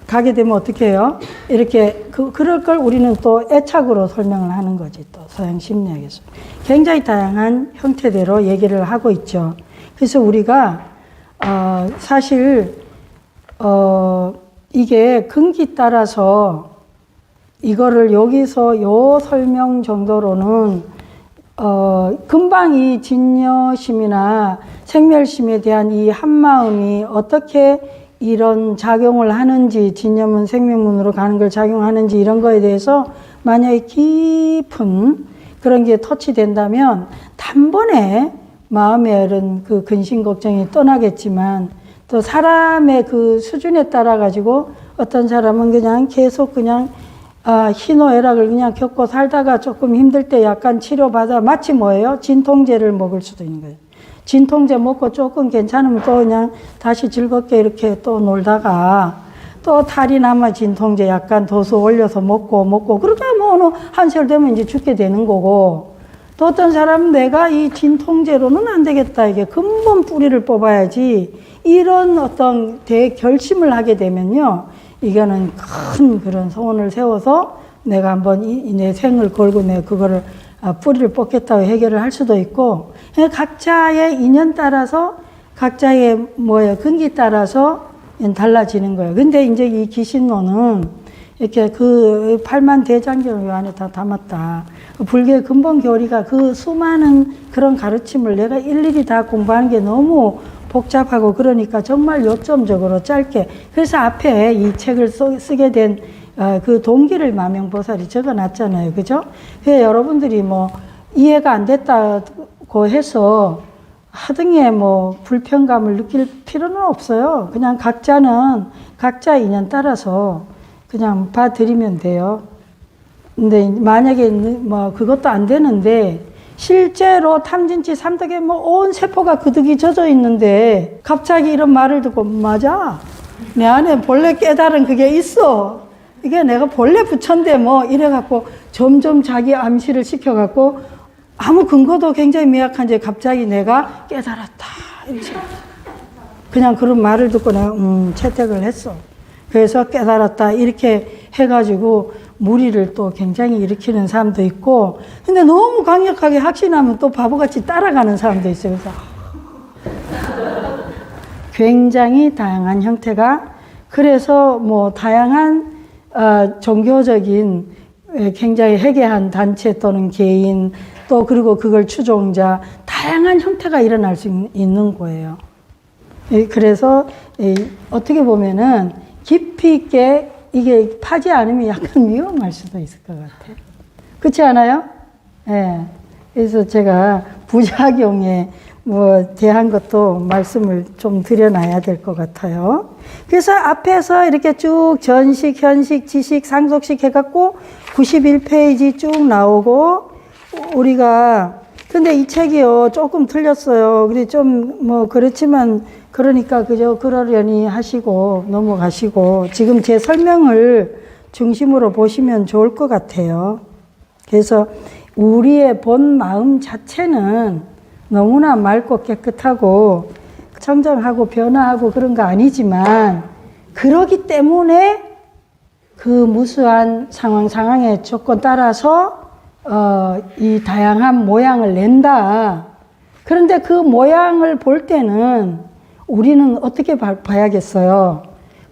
가게 되면 어떻게 해요? 이렇게 그럴 걸 우리는 또 애착으로 설명을 하는 거지. 또 서양 심리학에서. 굉장히 다양한 형태대로 얘기를 하고 있죠. 그래서 우리가 사실 이게 근기 따라서 이거를 여기서 요 설명 정도로는 금방 이 진여심이나 생멸심에 대한 이 한마음이 어떻게 이런 작용을 하는지, 진여문 생명문으로 가는 걸 작용하는지 이런 거에 대해서 만약에 깊은 그런 게 터치된다면 단번에 마음에 이런 그 근심 걱정이 떠나겠지만 또 사람의 그 수준에 따라 가지고 어떤 사람은 그냥 계속 그냥 희노애락을 그냥 겪고 살다가 조금 힘들 때 약간 치료받아 마치 뭐예요? 진통제를 먹을 수도 있는 거예요. 진통제 먹고 조금 괜찮으면 또 그냥 다시 즐겁게 이렇게 또 놀다가 또 탈이 나면 진통제 약간 도수 올려서 먹고 그러다 뭐 어느 한 세월 되면 이제 죽게 되는 거고, 또 어떤 사람은 내가 이 진통제로는 안 되겠다, 이게 근본 뿌리를 뽑아야지, 이런 어떤 대결심을 하게 되면요, 이거는 큰 그런 소원을 세워서 내가 한번 내 생을 걸고 내가 그거를 뿌리를 뽑겠다고 해결을 할 수도 있고, 각자의 인연 따라서 각자의 근기 따라서 달라지는 거예요. 근데 이제 이 기신론은 이렇게 그 8만 대장경을 요 안에 다 담았다. 불교의 근본 교리가 그 수많은 그런 가르침을 내가 일일이 다 공부하는 게 너무 복잡하고 그러니까 정말 요점적으로 짧게. 그래서 앞에 이 책을 쓰게 된 그 동기를 마명보살이 적어 놨잖아요. 그죠? 그래서 여러분들이 뭐 이해가 안 됐다고 해서 하등에 뭐 불편감을 느낄 필요는 없어요. 그냥 각자는 각자 인연 따라서 그냥 봐드리면 돼요. 근데 만약에 뭐 그것도 안 되는데 실제로 탐진치 삼덕에 뭐 온 세포가 그득이 젖어 있는데 갑자기 이런 말을 듣고 맞아. 내 안에 본래 깨달은 그게 있어. 이게 내가 본래 부처인데 뭐 이래갖고 점점 자기 암시를 시켜갖고 아무 근거도 굉장히 미약한데 갑자기 내가 깨달았다. 이렇게. 그냥 그런 말을 듣고 내가 채택을 했어. 그래서 깨달았다. 이렇게 해가지고 무리를 또 굉장히 일으키는 사람도 있고, 근데 너무 강력하게 확신하면 또 바보같이 따라가는 사람도 있어요. 그래서 굉장히 다양한 형태가, 그래서 뭐 다양한 종교적인 굉장히 회개한 단체 또는 개인, 또 그리고 그걸 추종자, 다양한 형태가 일어날 수 있는 거예요. 그래서 어떻게 보면은 깊이 있게 이게 파지 않으면 약간 위험할 수도 있을 것 같아요. 그렇지 않아요? 예. 그래서 제가 부작용에 대한 것도 말씀을 좀 드려놔야 될 것 같아요. 그래서 앞에서 이렇게 쭉 전식, 현식, 지식, 상속식 해갖고 91페이지 쭉 나오고, 우리가, 근데 이 책이요, 조금 틀렸어요. 그래, 좀, 그렇지만, 그러니까, 그저, 그러려니 하시고, 넘어가시고, 지금 제 설명을 중심으로 보시면 좋을 것 같아요. 그래서, 우리의 본 마음 자체는 너무나 맑고 깨끗하고, 청정하고 변화하고 그런 거 아니지만, 그러기 때문에 그 무수한 상황의 조건 따라서 이 다양한 모양을 낸다. 그런데 그 모양을 볼 때는 우리는 어떻게 봐야겠어요?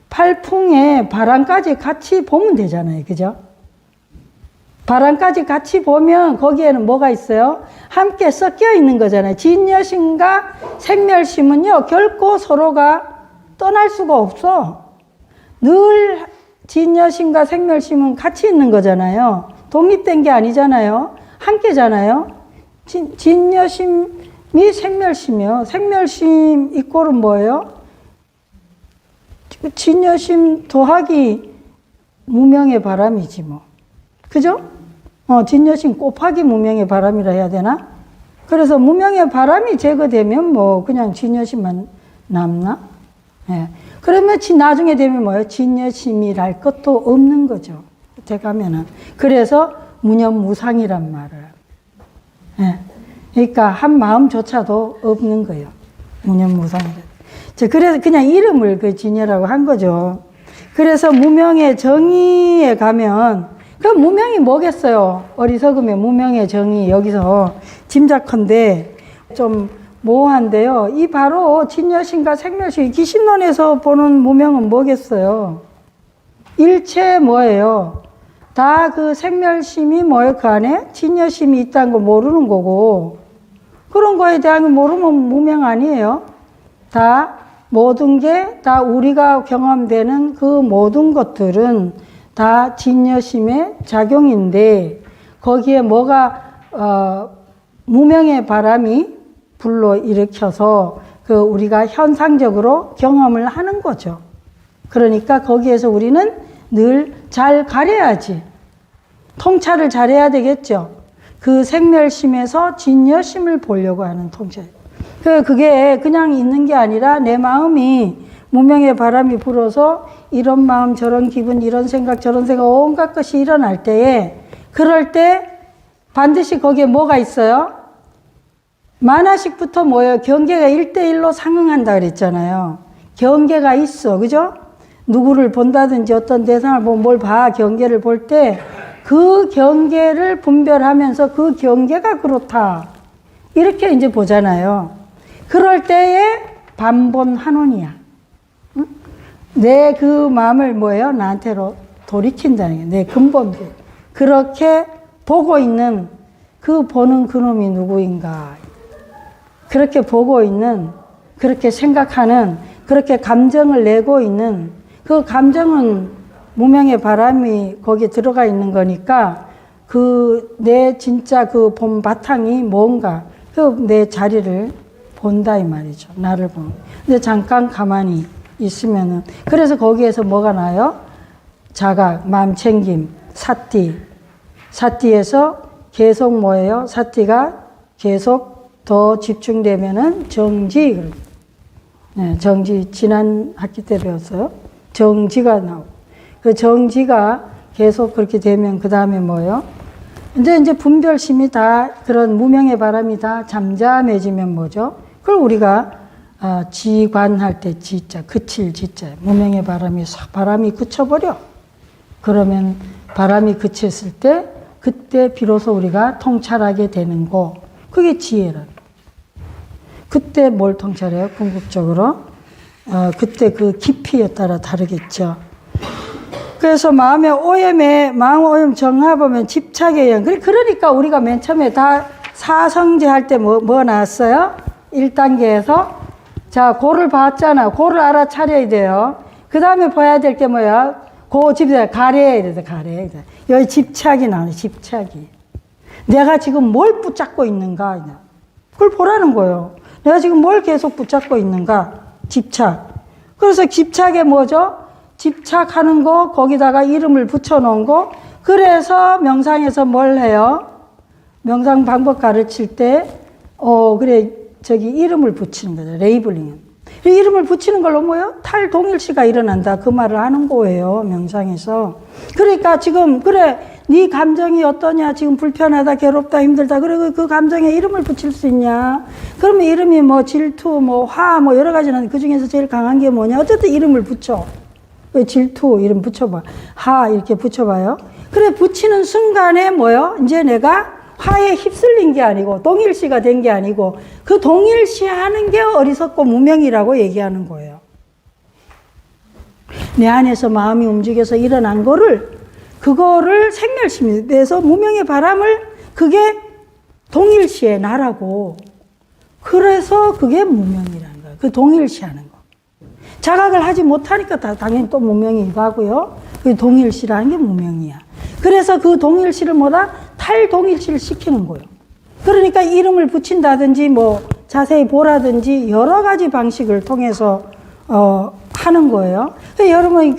팔풍에 바람까지 같이 보면 되잖아요. 그죠? 바람까지 같이 보면 거기에는 뭐가 있어요? 함께 섞여 있는 거잖아요. 진여심과 생멸심은요, 결코 서로가 떠날 수가 없어. 늘 진여심과 생멸심은 같이 있는 거잖아요. 독립된 게 아니잖아요. 함께잖아요. 진여심이 생멸심이요. 생멸심 이꼴은 뭐예요? 진여심 더하기 무명의 바람이지 뭐. 그죠? 진여심 곱하기 무명의 바람이라 해야 되나? 그래서 무명의 바람이 제거되면 뭐 그냥 진여심만 남나? 예. 그러면 나중에 되면 뭐예요? 진여심이랄 것도 없는 거죠. 돼가면은. 그래서 무념무상이란 말을. 예. 그러니까 한 마음조차도 없는 거예요. 무념무상이라. 그래서 그냥 이름을 그 진여라고 한 거죠. 그래서 무명의 정의에 가면, 그럼 무명이 뭐겠어요? 어리석으면 무명의 정의, 여기서 짐작컨대 좀 모호한데요. 이 바로 진여심과 생멸심, 기신론에서 보는 무명은 뭐겠어요? 일체 뭐예요? 다 그 생멸심이 뭐예요? 그 안에 진여심이 있다는 거 모르는 거고, 그런 거에 대한 모르면 무명 아니에요? 다 모든 게 다 우리가 경험되는 그 모든 것들은 다 진여심의 작용인데, 거기에 뭐가 무명의 바람이 불러 일으켜서 우리가 현상적으로 경험을 하는 거죠. 그러니까 거기에서 우리는 늘 잘 가려야지. 통찰을 잘해야 되겠죠. 그 생멸심에서 진여심을 보려고 하는 통찰. 그게 그냥 있는 게 아니라 내 마음이 무명의 바람이 불어서 이런 마음, 저런 기분, 이런 생각, 저런 생각 온갖 것이 일어날 때에 그럴 때 반드시 거기에 뭐가 있어요? 만화식부터 뭐예요? 경계가 1대1로 상응한다 그랬잖아요. 경계가 있어. 그죠? 누구를 본다든지 어떤 대상을 보면 뭘 봐. 경계를 볼 때 그 경계를 분별하면서 그 경계가 그렇다. 이렇게 이제 보잖아요. 그럴 때에 반본한원이야. 응? 내 그 마음을 뭐예요? 나한테로 돌이킨다는 게 내 근본. 그렇게 보고 있는 그 보는 그놈이 누구인가. 그렇게 보고 있는, 그렇게 생각하는, 그렇게 감정을 내고 있는 그 감정은 무명의 바람이 거기에 들어가 있는 거니까 그 내 진짜 그 본 바탕이 뭔가 그 내 자리를 본다 이 말이죠. 나를 보는. 근데 잠깐 가만히 있으면은 그래서 거기에서 뭐가 나요? 자각, 마음 챙김, 사띠. 사띠에서 계속 뭐예요? 사띠가 계속 더 집중되면은 정지. 네, 정지 지난 학기 때 배웠어요. 정지가 나오고. 그 정지가 계속 그렇게 되면 그 다음에 뭐예요? 이제 분별심이 다 그런 무명의 바람이 다 잠잠해지면 뭐죠? 그걸 우리가 지관할 때 지자, 그칠 지자, 무명의 바람이 싹 바람이 그쳐버려. 그러면 바람이 그쳤을 때 그때 비로소 우리가 통찰하게 되는 거. 그게 지혜라. 그때 뭘 통찰해요? 궁극적으로 그때 그 깊이에 따라 다르겠죠. 그래서 마음의 오염에, 마음 오염 정화보면 집착의 영. 그러니까 우리가 맨 처음에 다 사성제 할 때 뭐 나왔어요? 1단계에서. 자, 고를 봤잖아. 고를 알아차려야 돼요. 그 다음에 봐야 될 게 뭐야? 고 집에 가려야 돼, 가려야 돼. 여기 집착이 나오네, 집착이. 내가 지금 뭘 붙잡고 있는가? 그걸 보라는 거예요. 내가 지금 뭘 계속 붙잡고 있는가? 집착. 그래서 집착이 뭐죠? 집착하는 거, 거기다가 이름을 붙여놓은 거. 그래서 명상에서 뭘 해요? 명상 방법 가르칠 때, 그래, 저기 이름을 붙이는 거죠. 레이블링. 이름을 붙이는 걸로 뭐예요? 탈동일시가 일어난다. 그 말을 하는 거예요. 명상에서. 그러니까 지금, 그래, 네 감정이 어떠냐? 지금 불편하다, 괴롭다, 힘들다. 그래, 그 감정에 이름을 붙일 수 있냐? 그러면 이름이 뭐 질투, 뭐 화, 뭐 여러 가지는 그 중에서 제일 강한 게 뭐냐? 어쨌든 이름을 붙여. 왜 질투 이름 붙여봐. 하 이렇게 붙여봐요. 그래 붙이는 순간에 뭐요? 이제 내가 화에 휩쓸린 게 아니고 동일시가 된 게 아니고 그 동일시하는 게 어리석고 무명이라고 얘기하는 거예요. 내 안에서 마음이 움직여서 일어난 거를 그거를 생멸심이 돼서 무명의 바람을 그게 동일시해 나라고. 그래서 그게 무명이라는 거예요. 그 동일시하는 거. 자각을 하지 못하니까 당연히 또 무명이기도 하고요. 그 동일시라는 게 무명이야. 그래서 그 동일시를 뭐다? 탈동일시를 시키는 거예요. 그러니까 이름을 붙인다든지 뭐 자세히 보라든지 여러 가지 방식을 통해서 하는 거예요. 여러분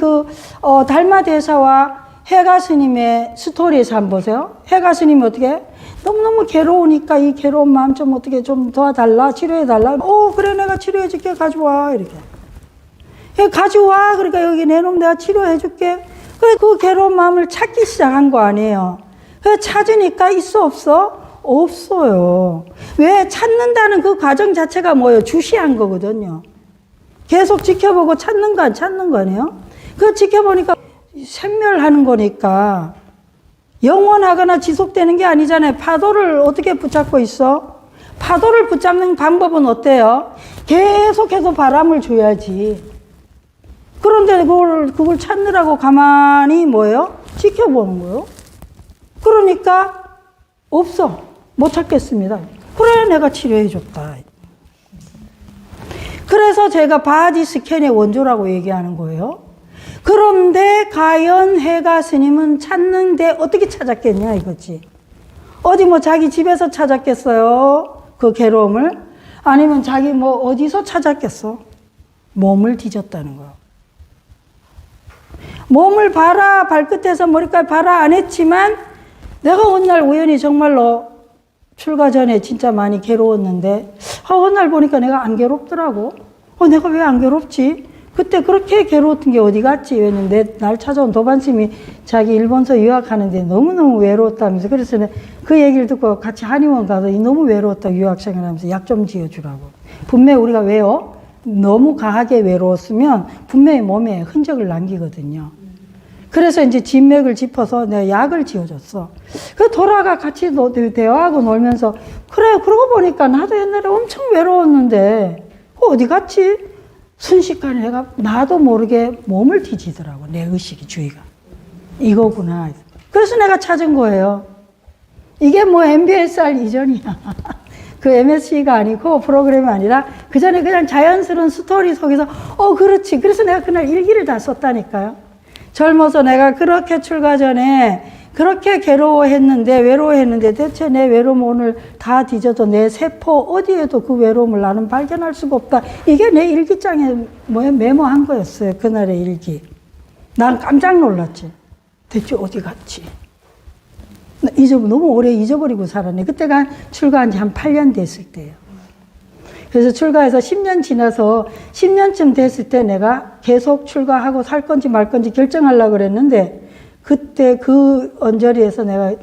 달마 대사와 해가 스님의 스토리에서 한번 보세요. 해가 스님이 어떻게 너무너무 괴로우니까 이 괴로운 마음 좀 어떻게 좀 도와달라, 치료해달라. 그래 내가 치료해줄게, 가져와 이렇게. 가져와. 그러니까 여기 내놓으면 내가 치료해줄게. 그래, 그 괴로운 마음을 찾기 시작한 거 아니에요. 그래, 찾으니까 있어, 없어? 없어요. 왜? 찾는다는 그 과정 자체가 뭐예요? 주시한 거거든요. 계속 지켜보고 찾는 거, 찾는 거네요. 그 지켜보니까 생멸하는 거니까 영원하거나 지속되는 게 아니잖아요. 파도를 어떻게 붙잡고 있어? 파도를 붙잡는 방법은 어때요? 계속해서 바람을 줘야지. 그런데 그걸 찾느라고 가만히 뭐예요? 지켜보는 거예요. 그러니까 없어. 못 찾겠습니다. 그래 내가 치료해줬다. 그래서 제가 바디 스캔의 원조라고 얘기하는 거예요. 그런데 과연 해가 스님은 찾는데 어떻게 찾았겠냐 이거지. 어디 뭐 자기 집에서 찾았겠어요? 그 괴로움을? 아니면 자기 뭐 어디서 찾았겠어? 몸을 뒤졌다는 거야. 몸을 봐라, 발끝에서 머리까지 봐라 안 했지만 내가 어느 날 우연히 정말로 출가 전에 진짜 많이 괴로웠는데 어느 날 보니까 내가 안 괴롭더라고. 내가 왜 안 괴롭지? 그때 그렇게 괴로웠던 게 어디 갔지? 왜냐면 날 찾아온 도반스님이 자기 일본서 유학하는데 너무너무 외로웠다면서 그래서 그 얘기를 듣고 같이 한의원 가서 너무 외로웠다 유학생활 하면서 약 좀 지어주라고. 분명히 우리가 왜요? 너무 강하게 외로웠으면 분명히 몸에 흔적을 남기거든요. 그래서 이제 진맥을 짚어서 내가 약을 지어줬어. 그 돌아가 같이 대화하고 놀면서 그래 그러고 보니까 나도 옛날에 엄청 외로웠는데 어디 갔지? 순식간에 내가 나도 모르게 몸을 뒤지더라고. 내 의식이 주의가. 이거구나. 그래서 내가 찾은 거예요. 이게 뭐 MBSR 이전이야. 그 MSC가 아니고 프로그램이 아니라 그 전에 그냥 자연스러운 스토리 속에서 그렇지. 그래서 내가 그날 일기를 다 썼다니까요. 젊어서 내가 그렇게 출가 전에 그렇게 외로워했는데 대체 내 외로움 오늘 다 뒤져도 내 세포 어디에도 그 외로움을 나는 발견할 수가 없다. 이게 내 일기장에 메모한 거였어요. 그날의 일기. 난 깜짝 놀랐지. 대체 어디 갔지? 너무 오래 잊어버리고 살았네. 그때가 출가한 지 한 8년 됐을 때예요. 그래서 출가해서 10년 지나서 10년쯤 됐을 때 내가 계속 출가하고 살 건지 말 건지 결정하려고 그랬는데 그때 그 언저리에서 내가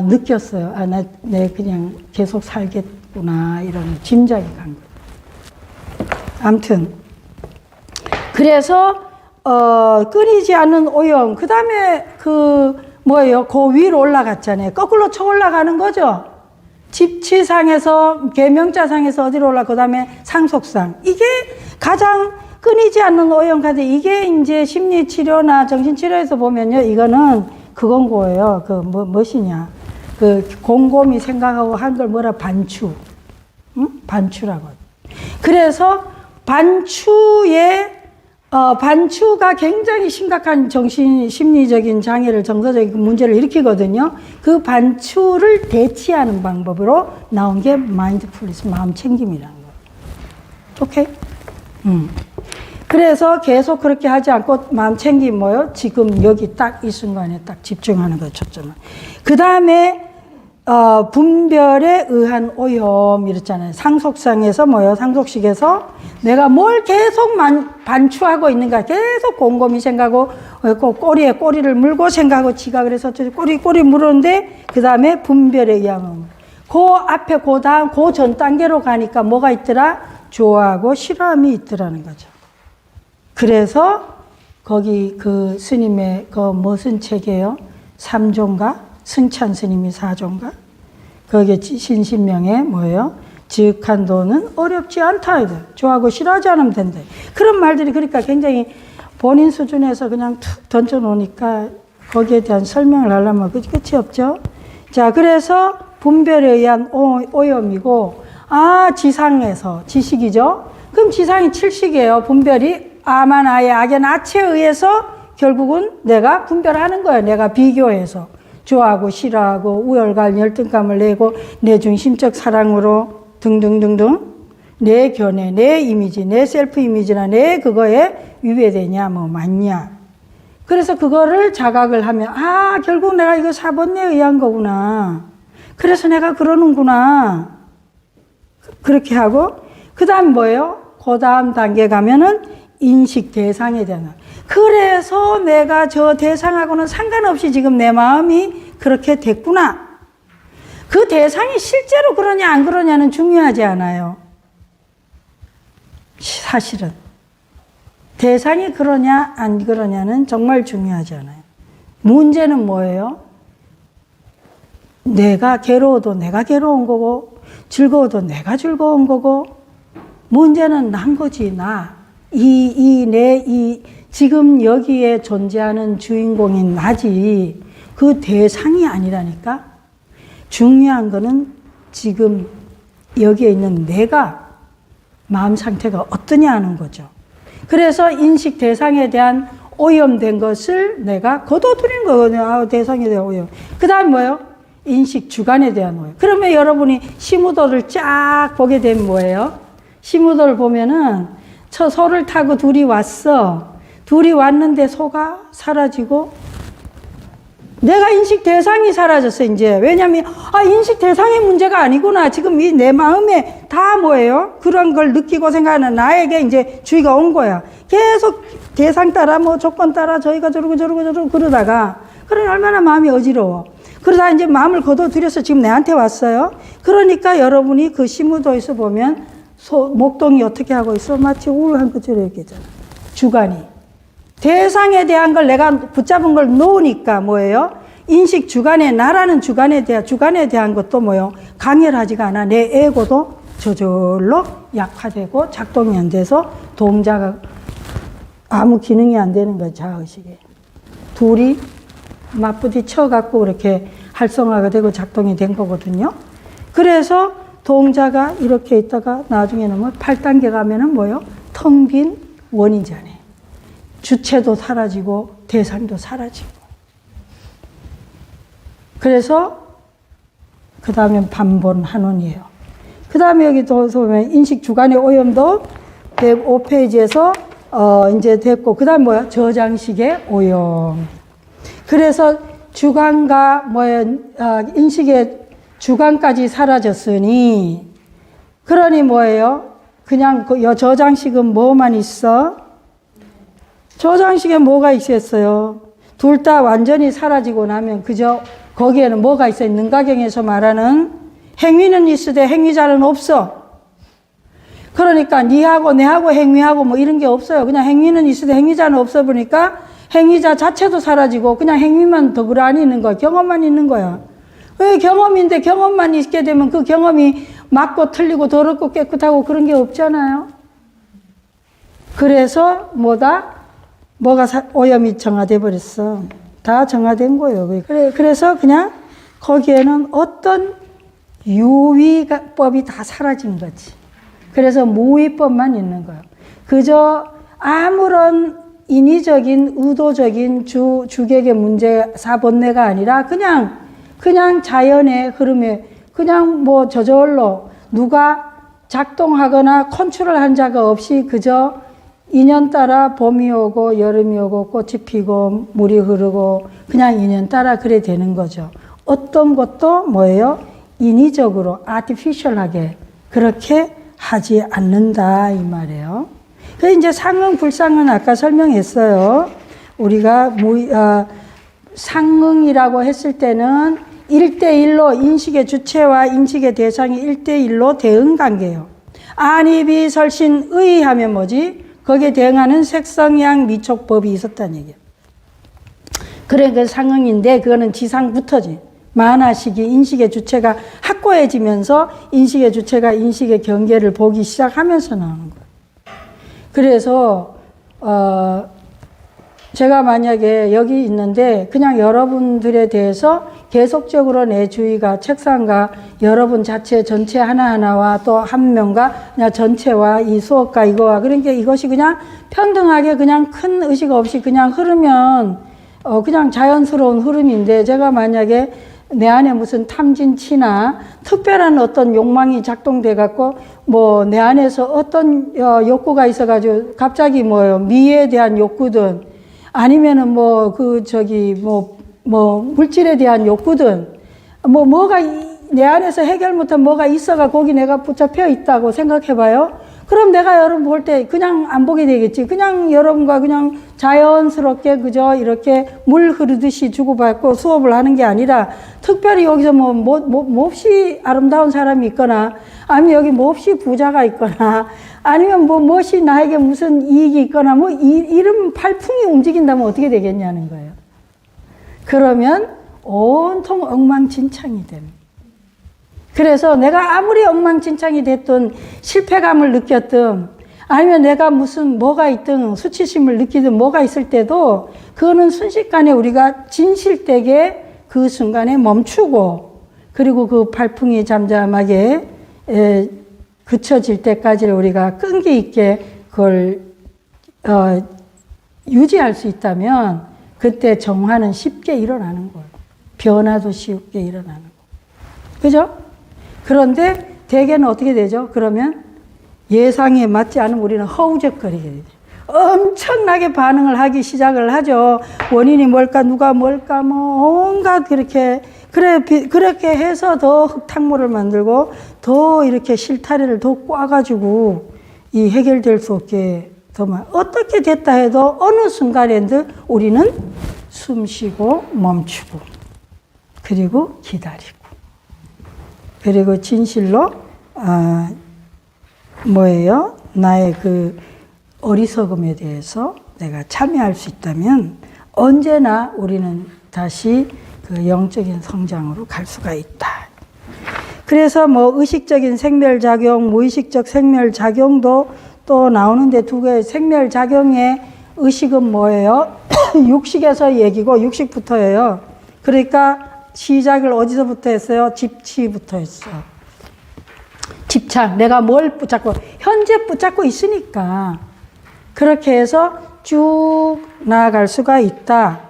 느꼈어요. 내 그냥 계속 살겠구나 이런 짐작이 간 거예요. 아무튼 그래서 끊이지 않는 오염. 그 다음에 그 위로 올라갔잖아요. 거꾸로 쳐 올라가는 거죠. 집치상에서 계명자상에서 어디로 올라가? 그 다음에 상속상. 이게 가장 끊이지 않는 오염 카드. 이게 이제 심리치료나 정신치료에서 보면요. 이거는 그건 거예요. 무엇이냐. 곰곰이 생각하고 한글 반추. 응? 반추라고. 그래서 반추가 굉장히 심각한 심리적인 장애를, 정서적인 문제를 일으키거든요. 그 반추를 대치하는 방법으로 나온 게 마인드풀니스, 마음 챙김이라는 거. 오케이? 그래서 계속 그렇게 하지 않고 마음 챙김 지금 여기 딱 이 순간에 딱 집중하는 거 초점을. 그 다음에 분별에 의한 오염 이랬잖아요. 상속상에서 상속식에서 내가 뭘 계속 반추하고 있는가, 계속 곰곰이 생각하고 꼬리에 꼬리를 물고 생각하고 지각을 해서 꼬리 물었는데 그 다음에 분별에 의한 그 앞에 그 다음 그 전 단계로 가니까 뭐가 있더라? 좋아하고 싫어함이 있더라는 거죠. 그래서 거기 그 스님의 무슨 책이에요? 3조인가? 승찬 스님이 4조인가? 거기에 신신명에 지극한도는 어렵지 않다. 좋아하고 싫어하지 않으면 된다. 그런 말들이 그러니까 굉장히 본인 수준에서 그냥 툭 던져놓으니까 거기에 대한 설명을 하려면 끝이 없죠. 자, 그래서 분별에 의한 오염이고, 지상에서 지식이죠. 그럼 지상이 칠식이에요. 분별이 아만아의 악의 나체에 의해서 결국은 내가 분별하는 거예요. 내가 비교해서. 좋아하고 싫어하고 우열감, 열등감을 내고 내 중심적 사랑으로 등등등등 내 견해, 내 이미지, 내 셀프 이미지나 내 그거에 위배되냐 맞냐. 그래서 그거를 자각을 하면 결국 내가 이거 사번뇌에 의한 거구나. 그래서 내가 그러는구나. 그렇게 하고 그 다음 뭐예요? 그 다음 단계 가면은 인식 대상에 대한. 그래서 내가 저 대상하고는 상관없이 지금 내 마음이 그렇게 됐구나. 그 대상이 실제로 그러냐 안 그러냐는 중요하지 않아요. 사실은. 대상이 그러냐 안 그러냐는 정말 중요하지 않아요. 문제는 뭐예요? 내가 괴로워도 내가 괴로운 거고 즐거워도 내가 즐거운 거고 문제는 난 거지 나. 지금 여기에 존재하는 주인공인 나지 그 대상이 아니라니까. 중요한 거는 지금 여기에 있는 내가 마음 상태가 어떠냐 하는 거죠. 그래서 인식 대상에 대한 오염된 것을 내가 거둬들인 거거든요. 대상에 대한 오염. 그 다음 뭐예요? 인식 주관에 대한 오염. 그러면 여러분이 시무도를 쫙 보게 되면 뭐예요? 시무도를 보면은 소를 타고 둘이 왔어. 둘이 왔는데 소가 사라지고 내가 인식 대상이 사라졌어, 이제. 왜냐면, 인식 대상의 문제가 아니구나. 지금 이 내 마음에 다 뭐예요? 그런 걸 느끼고 생각하는 나에게 이제 주의가 온 거야. 계속 대상 따라, 뭐 조건 따라 저희가 저러고 그러다가, 그러니 얼마나 마음이 어지러워. 그러다 이제 마음을 거둬들여서 지금 내한테 왔어요. 그러니까 여러분이 그 시무도에서 보면 목동이 어떻게 하고 있어? 마치 우울한 것처럼 이렇게 있잖아. 주관이. 대상에 대한 걸 내가 붙잡은 걸 놓으니까 뭐예요? 인식 주관에, 나라는 주관에 대한 것도 뭐예요? 강렬하지가 않아. 내 에고도 저절로 약화되고 작동이 안 돼서 동자가 아무 기능이 안 되는 거예요, 자의식에. 둘이 맞부딪혀갖고 이렇게 활성화가 되고 작동이 된 거거든요. 그래서 동자가 이렇게 있다가 나중에는 뭐 8단계 가면은 뭐예요? 텅 빈 원인자네. 주체도 사라지고 대상도 사라지고. 그래서 그 다음에 반본 한원이에요. 그 다음에 여기 또 보면 인식 주관의 오염도 105페이지에서 이제 됐고, 그 다음 뭐야? 저장식의 오염. 그래서 주관과 인식의 주관까지 사라졌으니, 그러니 뭐예요? 그냥 그 저장식은 뭐만 있어? 저장식에 뭐가 있겠어요? 둘 다 완전히 사라지고 나면 그저 거기에는 뭐가 있어요? 능가경에서 말하는 행위는 있으되 행위자는 없어. 그러니까 니하고 내하고 행위하고 뭐 이런 게 없어요. 그냥 행위는 있으되 행위자는 없어 보니까 행위자 자체도 사라지고 그냥 행위만 덩그러니 있는 거야. 경험만 있는 거야. 왜 경험인데 경험만 있게 되면 그 경험이 맞고 틀리고 더럽고 깨끗하고 그런 게 없잖아요. 그래서 뭐가 오염이 정화돼 버렸어. 다 정화된 거예요. 그래서 그냥 거기에는 어떤 유의법이 다 사라진 거지. 그래서 무의법만 있는 거예요. 그저 아무런 인위적인 의도적인 주객의 문제 사본내가 아니라 그냥 자연의 흐름에 그냥 뭐 저절로 누가 작동하거나 컨트롤한 자가 없이 그저 인연 따라 봄이 오고 여름이 오고 꽃이 피고 물이 흐르고 그냥 인연 따라 그래 되는 거죠. 어떤 것도 뭐예요? 인위적으로 아티피셜하게 그렇게 하지 않는다 이 말이에요. 그래서 이제 상응 불상은 아까 설명했어요. 우리가 상응이라고 했을 때는 1대1로 인식의 주체와 인식의 대상이 1대1로 대응 관계예요. 안이비 설신의 하면 뭐지? 거기에 대응하는 색성향 미촉법이 있었다는 얘기예요. 그래, 그 상응인데 그거는 지상부터지. 만화식이 인식의 주체가 확고해지면서 인식의 주체가 인식의 경계를 보기 시작하면서 나오는 거예요. 그래서 제가 만약에 여기 있는데 그냥 여러분들에 대해서 계속적으로 내 주의가 책상과 여러분 자체 전체 하나하나와 또 한 명과 그냥 전체와 이 수업과 이거와 그러니까 이것이 그냥 평등하게 그냥 큰 의식 없이 그냥 흐르면 그냥 자연스러운 흐름인데 제가 만약에 내 안에 무슨 탐진치나 특별한 어떤 욕망이 작동돼 갖고 뭐 내 안에서 어떤 욕구가 있어 가지고 갑자기 미에 대한 욕구든 아니면은 물질에 대한 욕구든 뭐가 내 안에서 해결 못한 뭐가 있어가 거기 내가 붙잡혀 있다고 생각해 봐요. 그럼 내가 여러분 볼 때 그냥 안 보게 되겠지. 그냥 여러분과 그냥 자연스럽게 그저 이렇게 물 흐르듯이 주고받고 수업을 하는 게 아니라 특별히 여기서 몹시 아름다운 사람이 있거나 아니면 여기 몹시 부자가 있거나 아니면 몹시 나에게 무슨 이익이 있거나 이런 팔풍이 움직인다면 어떻게 되겠냐는 거예요. 그러면 온통 엉망진창이 됩니다. 그래서 내가 아무리 엉망진창이 됐든 실패감을 느꼈든 아니면 내가 뭐가 있든 수치심을 느끼든 뭐가 있을 때도 그거는 순식간에 우리가 진실되게 그 순간에 멈추고 그리고 그 발풍이 잠잠하게 그쳐질 때까지를 우리가 끈기 있게 그걸 유지할 수 있다면 그때 정화는 쉽게 일어나는 거예요. 변화도 쉽게 일어나는 거예요. 그죠? 그런데 대개는 어떻게 되죠? 그러면 예상에 맞지 않으면 우리는 허우적거리게 되죠. 엄청나게 반응을 하기 시작을 하죠. 원인이 뭘까, 누가 뭘까, 뭐, 온갖 그렇게 해서 더 흙탕물을 만들고 더 이렇게 실타래를 더 꽈가지고 이 해결될 수 없게 어떻게 됐다 해도 어느 순간에는 우리는 숨 쉬고 멈추고 그리고 기다리고 그리고 진실로 뭐예요? 나의 그 어리석음에 대해서 내가 참여할 수 있다면 언제나 우리는 다시 그 영적인 성장으로 갈 수가 있다. 그래서 뭐 의식적인 생멸작용, 무의식적 생멸작용도 또 나오는데 두 개의 생멸작용의 의식은 뭐예요? 육식에서 얘기고 육식부터예요. 그러니까 시작을 어디서부터 했어요? 집치부터 했어요. 집착, 내가 뭘 붙잡고, 현재 붙잡고 있으니까 그렇게 해서 쭉 나아갈 수가 있다.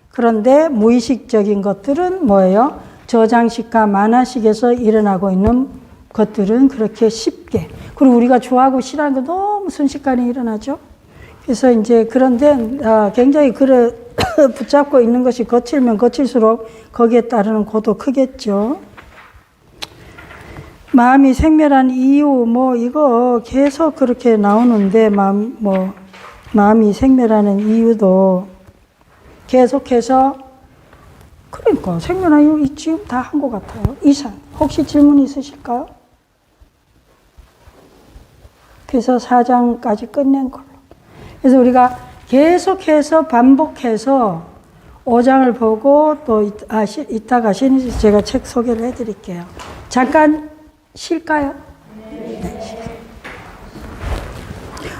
그런데 무의식적인 것들은 뭐예요? 저장식과 만화식에서 일어나고 있는 것들은 그렇게 쉽게, 그리고 우리가 좋아하고 싫어하는 거 너무 순식간에 일어나죠. 그래서 이제 그런데 굉장히 붙잡고 있는 것이 거칠면 거칠수록 거기에 따르는 고도 크겠죠. 마음이 생멸한 이유 뭐 이거 계속 그렇게 나오는데 마음이 생멸하는 이유도 계속해서 그러니까 생멸한 이유 지금 다 한 것 같아요. 이상 혹시 질문 있으실까요? 그래서 4장까지 끝낸 걸로. 그래서 우리가 계속해서 반복해서 5장을 보고 또 이따가 제가 책 소개를 해드릴게요. 잠깐 쉴까요?